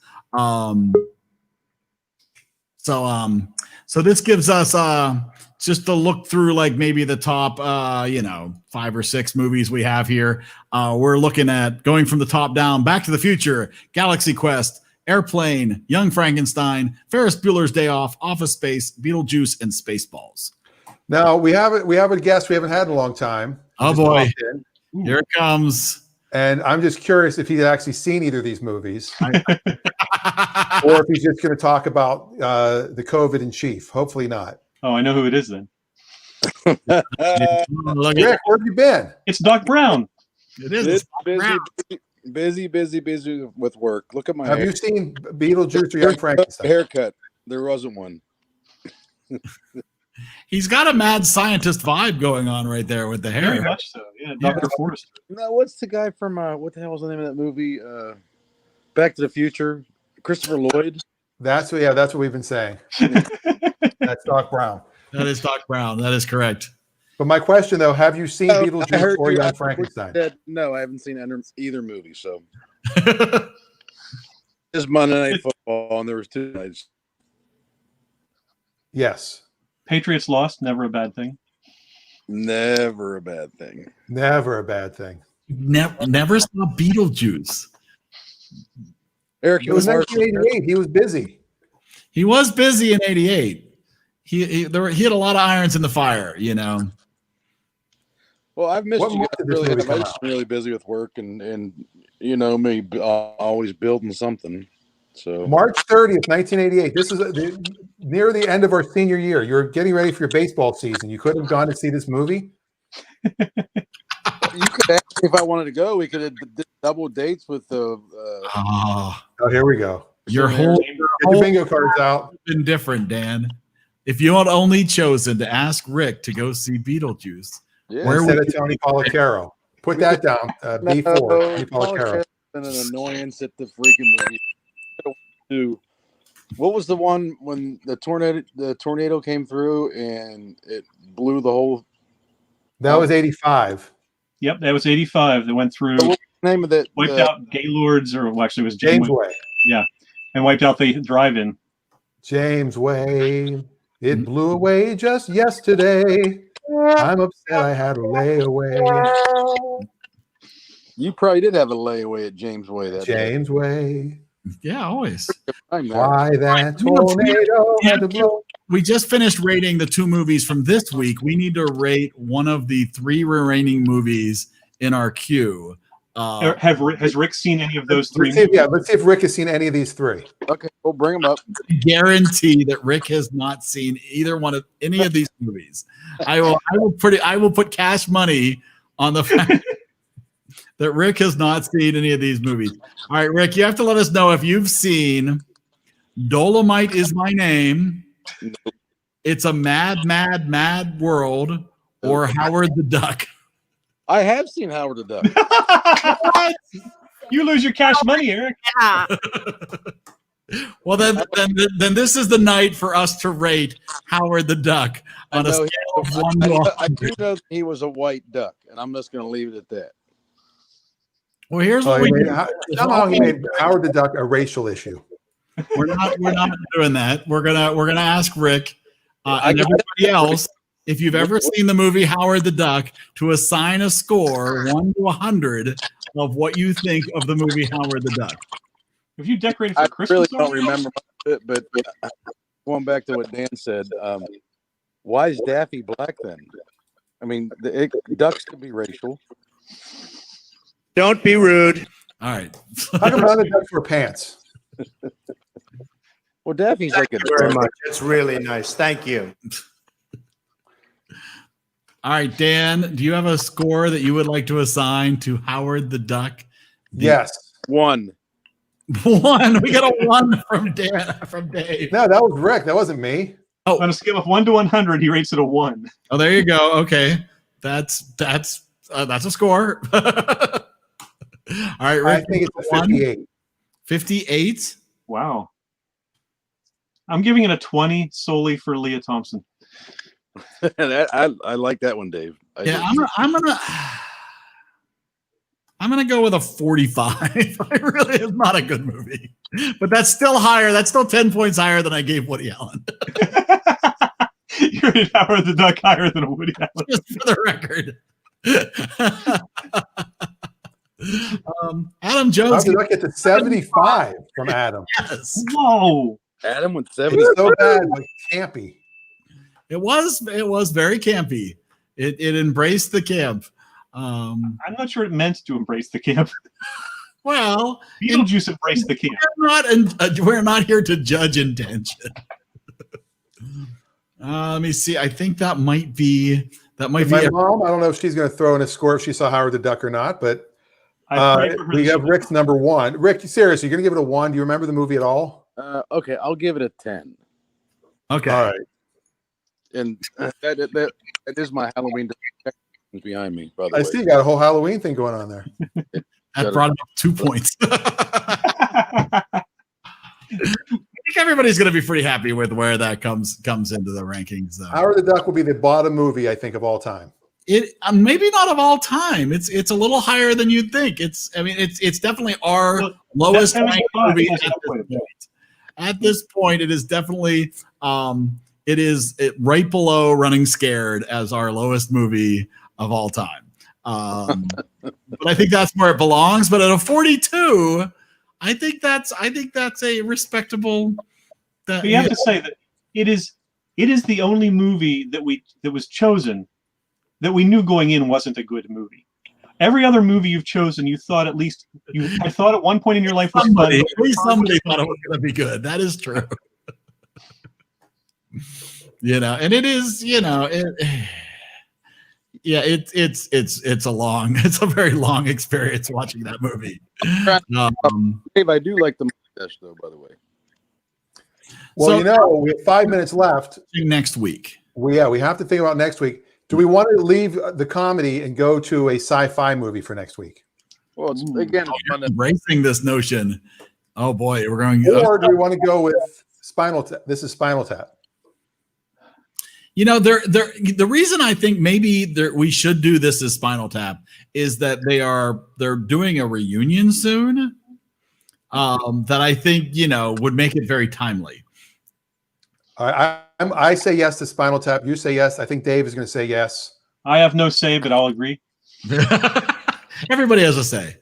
So this gives us just to look through like maybe the top 5 or 6 movies we have here. We're looking at going from the top down: Back to the Future, Galaxy Quest, Airplane, Young Frankenstein, Ferris Bueller's Day Off, Office Space, Beetlejuice, and Spaceballs. Now we have a guest we haven't had in a long time. Oh boy, here it comes. And I'm just curious if he's actually seen either of these movies, or if he's just going to talk about the COVID in chief. Hopefully not. Oh, I know who it is then. Rick, where have you been? It's Doc Brown. It is. Busy with work. Look at my Have hair. you seen Beetlejuice or Young Frankenstein? Haircut. There wasn't one. He's got a mad scientist vibe going on right there with the hair. Very much so. Yeah, Dr. Forrester. No, what's the guy from what the hell was the name of that movie? Back to the Future. Christopher Lloyd. That's what we've been saying. That's Doc Brown. That is Doc Brown. That is correct. But my question though, have you seen Beetlejuice or Young Frankenstein? No, I haven't seen either movie. So it's Monday Night Football, and there was 2 nights. Yes. Patriots lost. Never a bad thing. Never a bad thing. Never a bad thing. Never saw Beetlejuice. Eric, it was 1988. He was busy. He was busy in '88. He had a lot of irons in the fire, Well, I've missed you guys really. I've been really busy with work and me always building something. So March 30th, 1988. This is near the end of our senior year. You're getting ready for your baseball season. You couldn't have gone to see this movie? You could ask me if I wanted to go. We could have double dates with the. Oh, here we go. Your whole bingo cards out. Been different, Dan. If you had only chosen to ask Rick to go see Beetlejuice, where instead would of Tony Policaro, put that down. B4. Tony Policaro. Been an annoyance at the freaking movie. What was the one when the tornado came through and it blew the whole That was 85. Yep, that was 85. That went through. So what's the name of that? Wiped out Gaylords, or well, actually, it was James Way. Yeah, and wiped out the drive-in. James Way. It blew away just yesterday. I'm upset I had a layaway. You probably did have a layaway at James Way that James Way. Yeah, always. Why that tornado had to blow. We just finished rating the 2 movies from this week. We need to rate one of the 3 remaining movies in our queue. Has Rick seen any of those 3 movies? Let's see if Rick has seen any of these 3. Okay, we'll bring them up. I guarantee that Rick has not seen either one of any of these movies. I will put cash money on the fact that Rick has not seen any of these movies. All right, Rick, you have to let us know if you've seen Dolomite Is My Name, It's a Mad, Mad, Mad World, or Howard the Duck. I have seen Howard the Duck. You lose your cash money, Eric. Yeah. Well, then this is the night for us to rate Howard the Duck on a scale of 1 to 100. I do know that he was a white duck, and I'm just going to leave it at that. Well, here's what we do. Somehow he made Howard the Duck a racial issue. We're not doing that. We're gonna ask Rick and everybody else if you've ever seen the movie Howard the Duck to assign a score 1 to 100 of what you think of the movie Howard the Duck. Have you decorated for I Christmas? really don't remember it, but going back to what Dan said, why is Daffy black then? I mean, ducks could be racial. Don't be rude. All right. How come the ducks wear pants? Well, Daffy's like a very much. It's really nice. Thank you. All right, Dan, do you have a score that you would like to assign to Howard the Duck? Yes. 1. 1. We got a 1 from Dave. No, that was Rick. That wasn't me. Oh, on a scale of 1 to 100, he rates it a 1. Oh, there you go. Okay, that's a score. All right, Rick, I think it's a 58. 58. Wow. I'm giving it a 20 solely for Leah Thompson. I like that one, Dave. I'm gonna go with a 45. It really is not a good movie, but that's still higher. That's still 10 points higher than I gave Woody Allen. You rated Howard the Duck higher than a Woody Allen. Just for the record. Adam Jones. How did I get to 75 from Adam? Yes. Whoa. Adam with It 70. was so bad, like campy. It was very campy. It embraced the camp. I'm not sure it meant to embrace the camp. Well, Beetlejuice embraced the camp. We're not here to judge intention. Let me see. I think that might be My mom, I don't know if she's going to throw in a score if she saw Howard the Duck or not, but we have Rick's number 1. Rick, seriously, you're going to give it a 1? Do you remember the movie at all? Okay, I'll give it a 10. Okay. All right. And that is my Halloween behind me, by the way. I see you got a whole Halloween thing going on there. That brought up 2 points. I think everybody's going to be pretty happy with where that comes into the rankings, though. Howard the Duck will be the bottom movie, I think, of all time. It maybe not of all time. It's a little higher than you'd think. It's definitely our lowest ranked movie at this point. At this point, it is definitely right below Running Scared as our lowest movie of all time. But I think that's where it belongs. But at a 42, I think that's a respectable. But you have to say that it is the only movie that was chosen that we knew going in wasn't a good movie. Every other movie you've chosen, you thought at least you had thought at one point in your life was somebody thought it was going to be good. That is true. And it is, it's a very long experience watching that movie. Dave, I do like the mustache though, by the way. Well, we have 5 minutes left. Next week. We have to think about next week. Do we want to leave the comedy and go to a sci-fi movie for next week? Well, it's embracing this notion. Oh boy, we're going. Or do we want to go with Spinal Tap? This is Spinal Tap. You know, the reason I think maybe we should do this as Spinal Tap is that they're doing a reunion soon. That I think would make it very timely. I say yes to Spinal Tap. You say yes. I think Dave is going to say yes. I have no say, but I'll agree. Everybody has a say.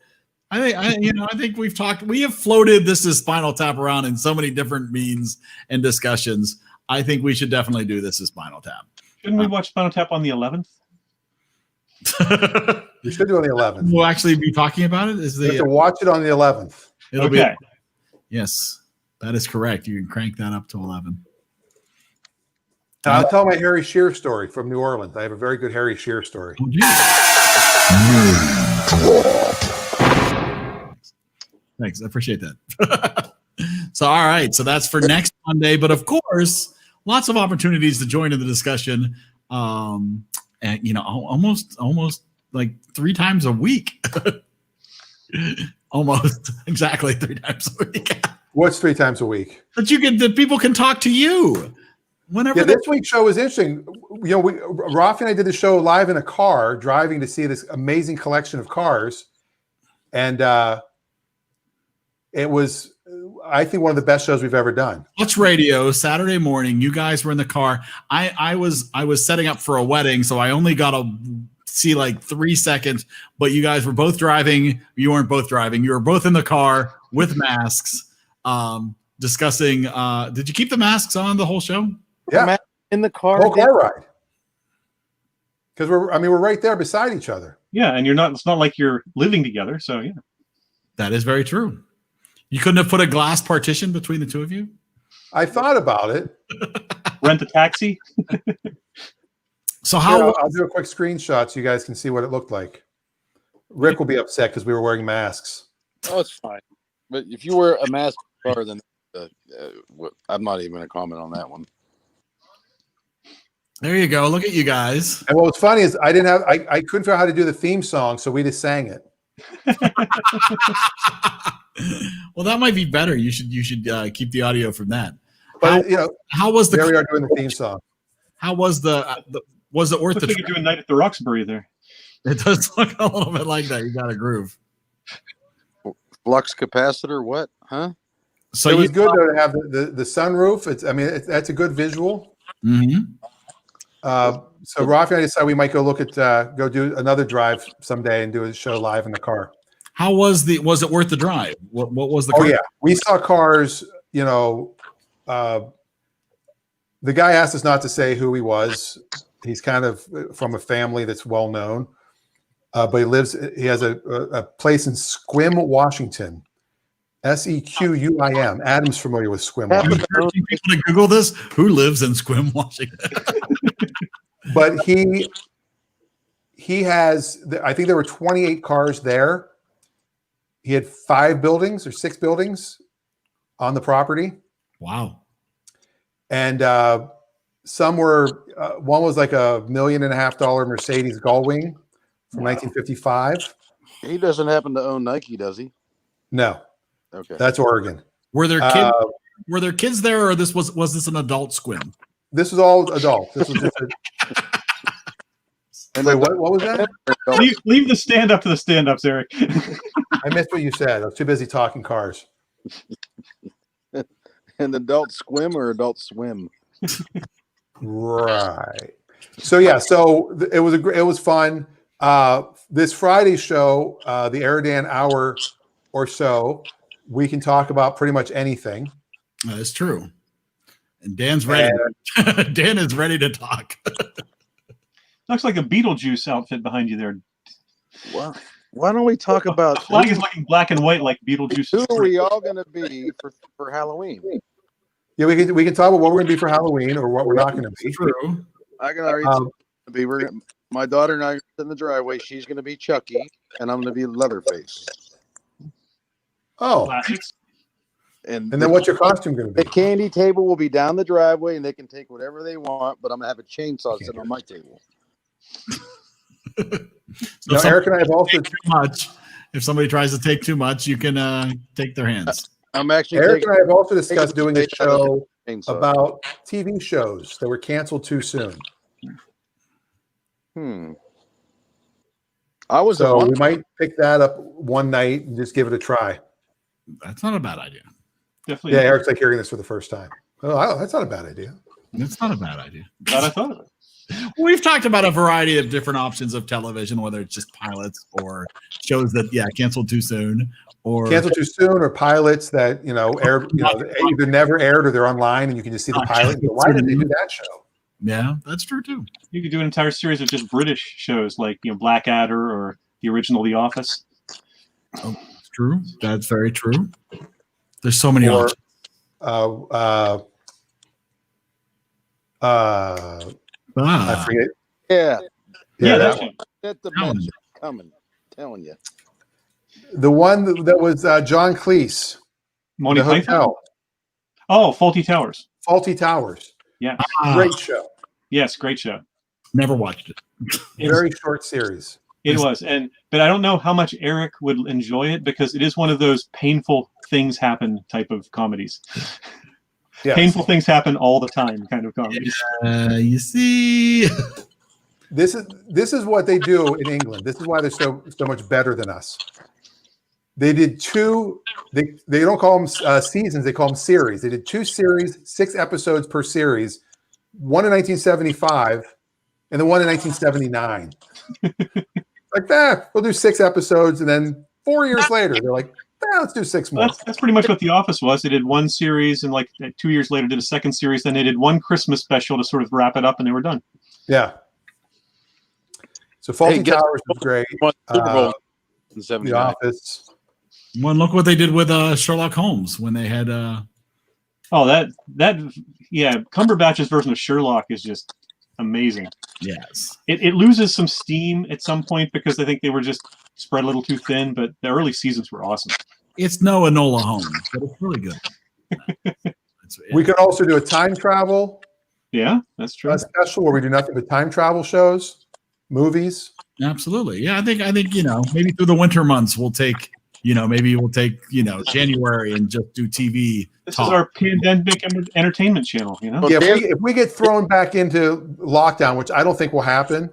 I think we have floated this as Spinal Tap around in so many different means and discussions. I think we should definitely do this as Spinal Tap. Shouldn't we watch Spinal Tap on the 11th? We should do it on the 11th. We'll actually be talking about it. We have to watch it on the 11th. It'll be. Yes, that is correct. You can crank that up to 11. I'll tell my Harry Shearer story from New Orleans. I have a very good Harry Shearer story. Thanks. I appreciate that. So, all right. So that's for next Monday. But of course, lots of opportunities to join in the discussion. And almost like 3 times a week. Almost exactly 3 times a week. What's 3 times a week? That people can talk to you. Whenever this week's show was interesting. Rafi and I did the show live in a car, driving to see this amazing collection of cars, and it was, I think, one of the best shows we've ever done. Watch Radio Saturday morning. You guys were in the car. I was setting up for a wedding, so I only got to see like 3 seconds. But you guys were both driving. You weren't both driving. You were both in the car with masks, discussing. Did you keep the masks on the whole show? Yeah, in the car. Whole car ride. Because we're right there beside each other. Yeah, and it's not like you're living together, so yeah. That is very true. You couldn't have put a glass partition between the two of you? I thought about it. Rent a taxi? So how I'll do a quick screenshot so you guys can see what it looked like. Rick will be upset because we were wearing masks. Oh, it's fine. But if you wear a mask car, then I'm not even going to comment on that one. There you go. Look at you guys. And what was funny is I couldn't figure out how to do the theme song, so we just sang it. Well, that might be better. You should keep the audio from that. But how was the? There we are doing the theme song. How was was it worth Looks like you're doing Night at the Roxbury there. It does look a little bit like that. You got a groove. Flux capacitor, what? Huh? So it was good though to have the sunroof. That's a good visual. Mm-hmm. So Rafi and I decided we might go look at go do another drive someday and do a show live in the car. How was it worth the drive? What was the car? Oh yeah, we saw cars. The guy asked us not to say who he was. He's kind of from a family that's well known, but he has a place in Sequim, Washington. Sequim. Adam's familiar with Sequim. Encouraging people to Google this. Who lives in Sequim, Washington? But he has. I think there were 28 cars there. He had 5 buildings or 6 buildings on the property. Wow. And some were. One was like $1.5 million Mercedes Gullwing from 1955. He doesn't happen to own Nike, does he? No. Okay. That's Oregon. Were there kids? Were there kids there, or was this an adult Sequim? This was all adult. This was just wait, what was that? Leave the stand up to the stand-ups, Eric. I missed what you said. I was too busy talking cars. An adult squim or adult swim? Right. So yeah, it was fun. This Friday show, the Eridan hour or so, we can talk about pretty much anything. That's true. And Dan's ready. Dan is ready to talk. Looks like a Beetlejuice outfit behind you there. Wow. Why don't we talk about... The flag is looking black and white like Beetlejuice. Who are we all going to be for Halloween? Yeah, we can talk about what we're going to be for Halloween or what we're not going to be. True. I can already be. My daughter and I are in the driveway. She's going to be Chucky, and I'm going to be Leatherface. Oh. Classics. And then what's your costume going to be? The candy table will be down the driveway, and they can take whatever they want, but I'm going to have a chainsaw sitting on my table. Now, Eric and I have also too much. If somebody tries to take too much, you can take their hands. I'm actually Eric and I have also discussed doing a show Chainsaw. about TV shows that were canceled too soon. I was So we might pick that up one night and just give it a try. That's not a bad idea. Definitely. Yeah, Eric's like hearing this for the first time. Oh, that's not a bad idea. That's not a bad idea. Glad I thought of it. We've talked about a variety of different options of television, whether it's just pilots or shows that canceled too soon, or canceled too soon, or pilots that aired, either never aired or they're online and you can just see the pilot. Why did they do that show? Yeah, that's true too. You could do an entire series of just British shows like Blackadder or the original The Office. Oh, it's true. That's very true. There's so many options. I forget. Yeah, that one. That dimension coming. Telling you. The one that was John Cleese. Monty The Python? Hotel. Oh, Faulty Towers. Faulty Towers. Yeah. Great show. Yes, great show. Never watched it. Very short series. It was, but I don't know how much Eric would enjoy it because it is one of those painful things happen type of comedies. Yes. Painful things happen all the time kind of comedies. You see, this is what they do in England. This is why they're so much better than us. They did two. They don't call them seasons. They call them series. They did 2 series, 6 episodes per series. One in 1975, and the one in 1979. Like that, we'll do 6 episodes, and then 4 years later, they're like, let's do 6 more. That's pretty much what The Office was. They did 1 series, and like 2 years later, did a 2nd series. Then they did 1 Christmas special to sort of wrap it up, and they were done. Yeah. So Faulty Towers was great. The Office. Well, look what they did with Sherlock Holmes when they had. Cumberbatch's version of Sherlock is just amazing. Yes. It loses some steam at some point because I think they were just spread a little too thin, but the early seasons were awesome. It's no Enola Holmes, but it's really good. We could also do a time travel. Yeah, that's true. A special where we do nothing but time travel shows, movies. Absolutely. Yeah, I think maybe through the winter months we'll take January and just do TV. This is our pandemic entertainment channel, Yeah, if we get thrown back into lockdown, which I don't think will happen,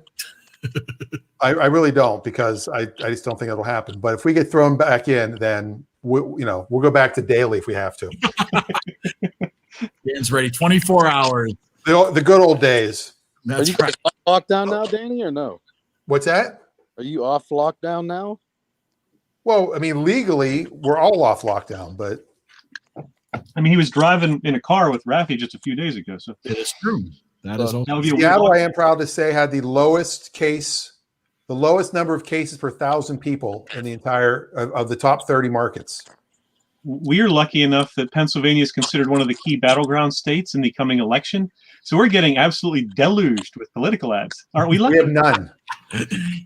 I really don't, because I just don't think it'll happen. But if we get thrown back in, then we'll go back to daily if we have to. Dan's ready 24 hours. The good old days. Are you guys off lockdown now, Danny, or no? What's that? Are you off lockdown now? Well, I mean, legally, we're all off lockdown, but I mean, he was driving in a car with Rafi just a few days ago. So it is true. That is also Seattle, I am proud to say, had the lowest number of cases per 1,000 people in the entire of the top 30 markets. we're lucky enough that Pennsylvania is considered one of the key battleground states in the coming election. So we're getting absolutely deluged with political ads. Aren't we lucky? We have none.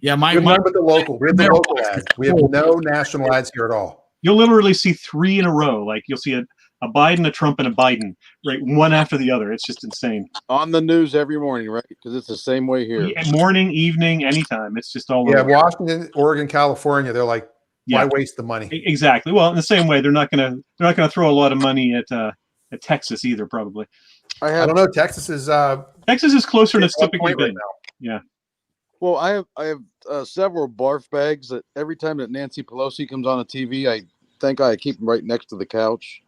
Yeah, we have none but the local. We have the local ads. We have no national ads here at all. You'll literally see 3 in a row. Like you'll see a Biden, a Trump, and a Biden, right? One after the other. It's just insane. On the news every morning, right? Because it's the same way here. Morning, evening, anytime. It's just all over. over. Washington, Oregon, California, they're like, why waste the money? Exactly. Well, in the same way, they're not gonna throw a lot of money at Texas either, probably. I don't know. Texas is closer than it's typically been. Right now. Yeah. Well, I have several barf bags that every time that Nancy Pelosi comes on the TV, I think I keep them right next to the couch.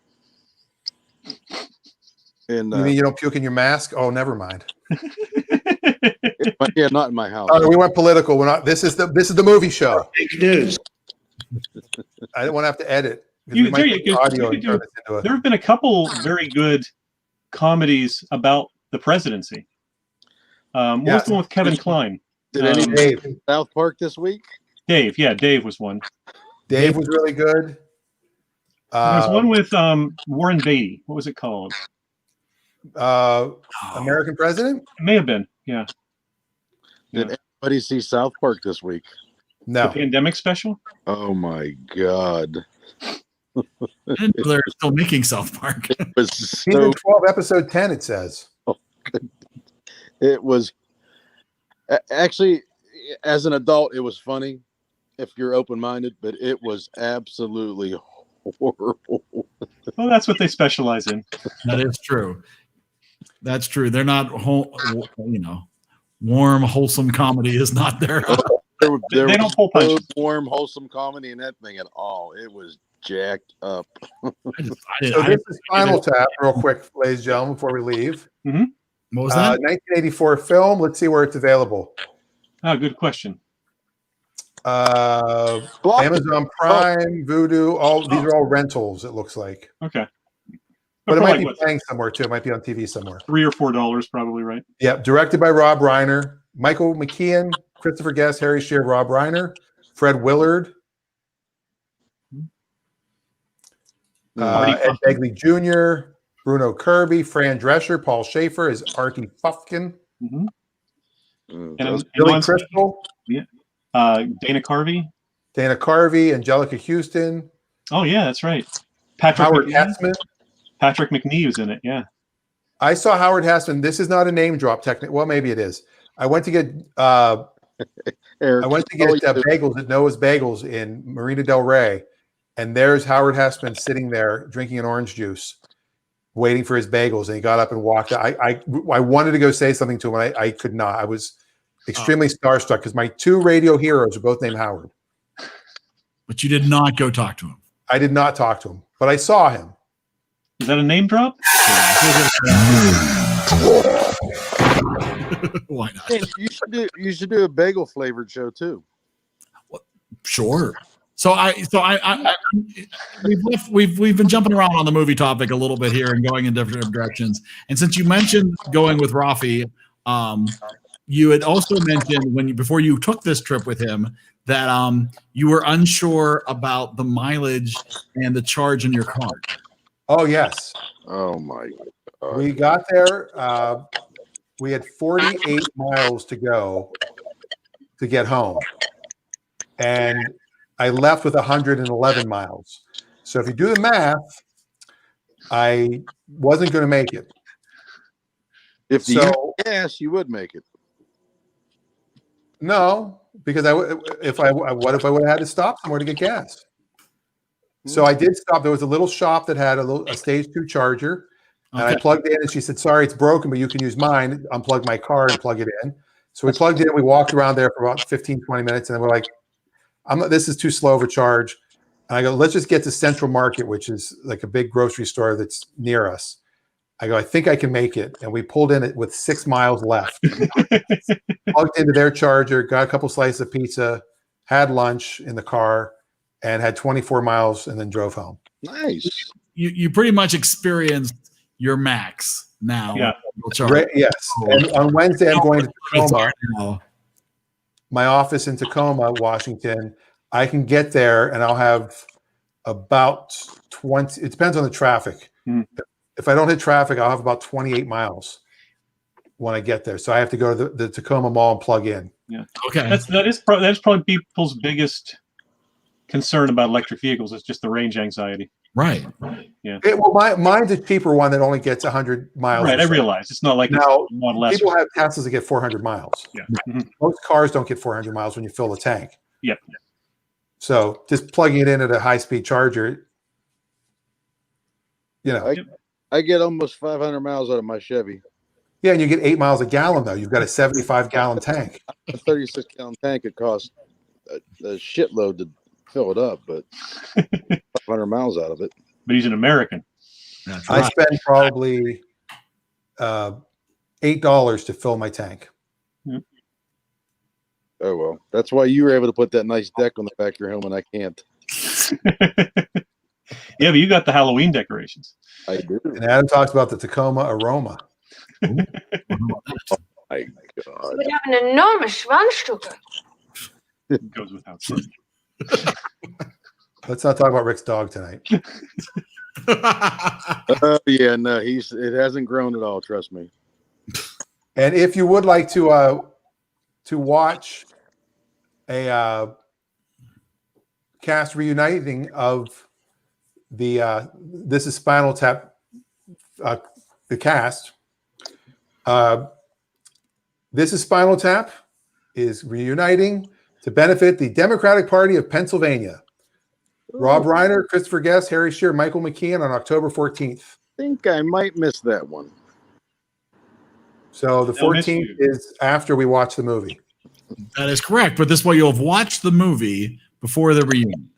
And you mean you don't puke in your mask? Oh, never mind. Yeah, not in my house. We went political. We're not. This is the movie show. Big news. I don't want to have to edit. There have been a couple very good comedies about the presidency. What was the one with Kevin Kline? Did any Dave South Park this week? Dave was one. Dave was really good. There's one with Warren Beatty. What was it called? American President? It may have been. Yeah. Did anybody see South Park this week? No. The pandemic special? Oh my God. They're still making South Park. It was Season 12, episode 10, it says. It was actually, as an adult, it was funny if you're open-minded, but it was absolutely horrible. Well, that's what they specialize in. That is true. That's true. They're not, warm, wholesome comedy is not their. There They don't pull punches. warm, wholesome comedy in that thing at all. It was jacked up. So this is Spinal Tap, real quick, ladies and gentlemen, before we leave. Mm-hmm. What was that? 1984 film. Let's see where it's available. Oh, good question. Amazon Prime, Vudu, these are all rentals, it looks like. Okay. But it might be playing somewhere too. It might be on TV somewhere. $3 or $4, probably, right? Yeah, directed by Rob Reiner, Michael McKean, Christopher Guest, Harry Shearer, Rob Reiner, Fred Willard, Ed Begley Jr., Bruno Kirby, Fran Drescher, Paul Schaefer is Artie Fufkin. And Billy Crystal. Yeah. Dana Carvey. Dana Carvey, Angelica Houston. Oh, yeah, that's right. Howard Hessman. Patrick McNee was in it, yeah. I saw Howard Hessman. This is not a name drop technically. Well, maybe it is. I went to get bagels at Noah's Bagels in Marina Del Rey, and there's Howard Hessman sitting there drinking an orange juice, waiting for his bagels, and he got up and walked out. I wanted to go say something to him, and I could not. I was extremely starstruck because my two radio heroes are both named Howard. But you did not go talk to him. I did not talk to him, but I saw him. Is that a name drop? Why not? Hey, you should do a bagel flavored show too. Sure. So we've been jumping around on the movie topic a little bit here and going in different directions. And since you mentioned going with Rafi, you had also mentioned before you took this trip with him that you were unsure about the mileage and the charge in your car. Oh yes. Oh my God. We got there. We had 48 miles to go to get home, and I left with 111 miles. So if you do the math, I wasn't going to make it. If you gas, you would make it. No, because what if I would have had to stop somewhere to get gas? So I did stop. There was a little shop that had a stage 2 charger, and I plugged in, and she said, "Sorry, it's broken, but you can use mine." Unplug my car and plug it in. So we plugged in. We walked around there for about 15, 20 minutes, and then we're like, this is too slow of a charge. And I go, let's just get to Central Market, which is like a big grocery store that's near us. I go, I think I can make it. And we pulled in it with 6 miles left. Plugged into their charger, got a couple slices of pizza, had lunch in the car, and had 24 miles and then drove home. Nice. You pretty much experienced your max now. Yeah. Yes. And on Wednesday, I'm going to Tacoma, my office in Tacoma, Washington. I can get there and I'll have about 20. It depends on the traffic. If I don't hit traffic, I'll have about 28 miles when I get there. So I have to go to the Tacoma Mall and plug in. Yeah. Okay. That is probably people's biggest concern about electric vehicles is just the range anxiety. Right. Yeah. Mine's a cheaper one that only gets 100 miles. Right. I realize it's not like now Model S. people have Teslas that get 400 miles. Yeah. Most cars don't get 400 miles when you fill the tank. Yep. So just plugging it in at a high-speed charger, I get almost 500 miles out of my Chevy. Yeah, and you get 8 miles a gallon though. You've got a 75-gallon tank. A 36-gallon tank. It costs a shitload to fill it up, but 500 miles out of it. But he's an American. I spend probably $8 to fill my tank. Oh well, that's why you were able to put that nice deck on the back of your home, and I can't. Yeah, but you got the Halloween decorations. I do. And Adam talks about the Tacoma aroma. Oh my God! We have an enormous Schwanzstücke. Goes without saying. Let's not talk about Rick's dog tonight. Yeah, no, it hasn't grown at all. Trust me. And if you would like to watch a cast reuniting of the This is Spinal Tap, the cast. This is Spinal Tap is reuniting to benefit the Democratic Party of Pennsylvania. Rob Reiner, Christopher Guest, Harry Shearer, Michael McKean on October 14th. I think I might miss that one. So the They'll miss 14th you. is after we watch the movie. That is correct. But this way you'll have watched the movie before the reunion.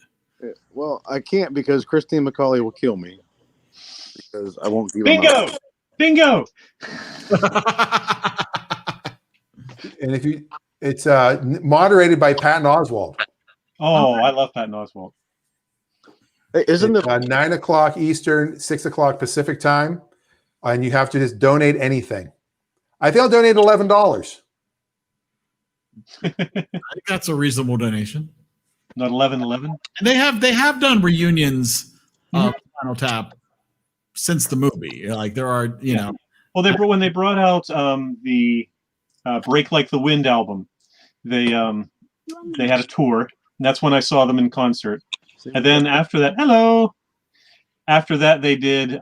Well, I can't because Christine McCauley will kill me because I won't give Bingo! Bingo! And if you, it's moderated by Patton Oswalt. Oh, I love Patton Oswalt. Hey, isn't It's, 9 o'clock Eastern, 6 o'clock Pacific time, and you have to just donate anything. I think I'll donate $11. I think that's a reasonable donation. Not 11-11? And they have done reunions of Final Tap since the movie. Like there are, you know. Well, when they brought out the Break Like the Wind album, they had a tour, and that's when I saw them in concert. And then after that, after that they did their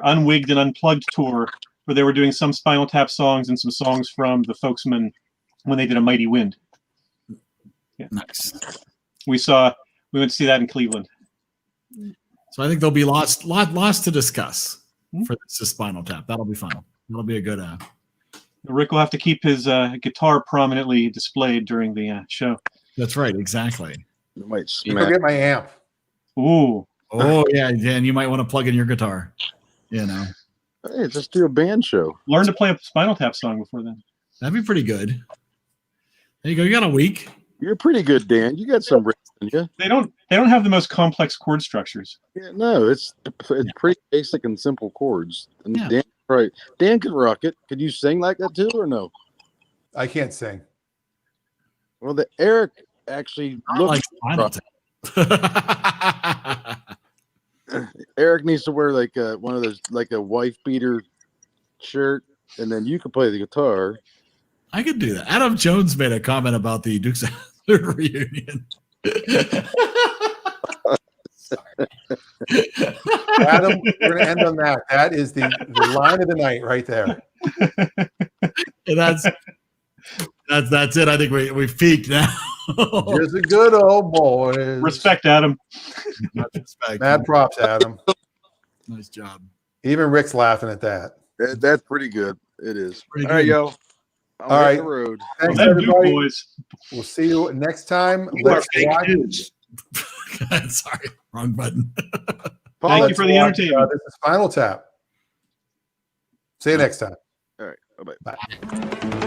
Unwigged and Unplugged tour, where they were doing some Spinal Tap songs and some songs from the Folksmen when they did A Mighty Wind. Yeah. Nice. We went to see that in Cleveland. So I think there'll be lots to discuss for this Spinal Tap. That'll be fun. That'll be a good. Rick will have to keep his guitar prominently displayed during the show. That's right. Exactly. You might You forget my amp. Ooh. Oh yeah, and you might want to plug in your guitar. You know. Hey, just do a band show. Learn to play a Spinal Tap song before then. That'd be pretty good. There you go. You got a week. You're pretty good, Dan. You got some riffs in you. They don't have the most complex chord structures. Yeah, no, it's pretty basic and simple chords. And Yeah. Dan could rock it. Could you sing like that too, or no? I can't sing. Well, Eric actually looks like Spinal Tap. Eric needs to wear like one of those, like a wife beater shirt, and then you can play the guitar. I could do that. Adam Jones made a comment about the Dukes of Hazzard reunion. Adam, we're going to end on that. That is the line of the night right there. And that's it. I think we've peaked now. Just a good old boy. Respect, Adam. Mad props, Adam. Nice job. Even Rick's laughing at that. That's pretty good. It is. Pretty All right, good. yo. I'm All on right. the road. Thanks, Them everybody. boys. We'll see you next time. You are Let's fake watch. news. Sorry, wrong button. Thank you for the Let's watch, entertainment. This is Final Tap. See you next time. All right. Bye-bye. Bye.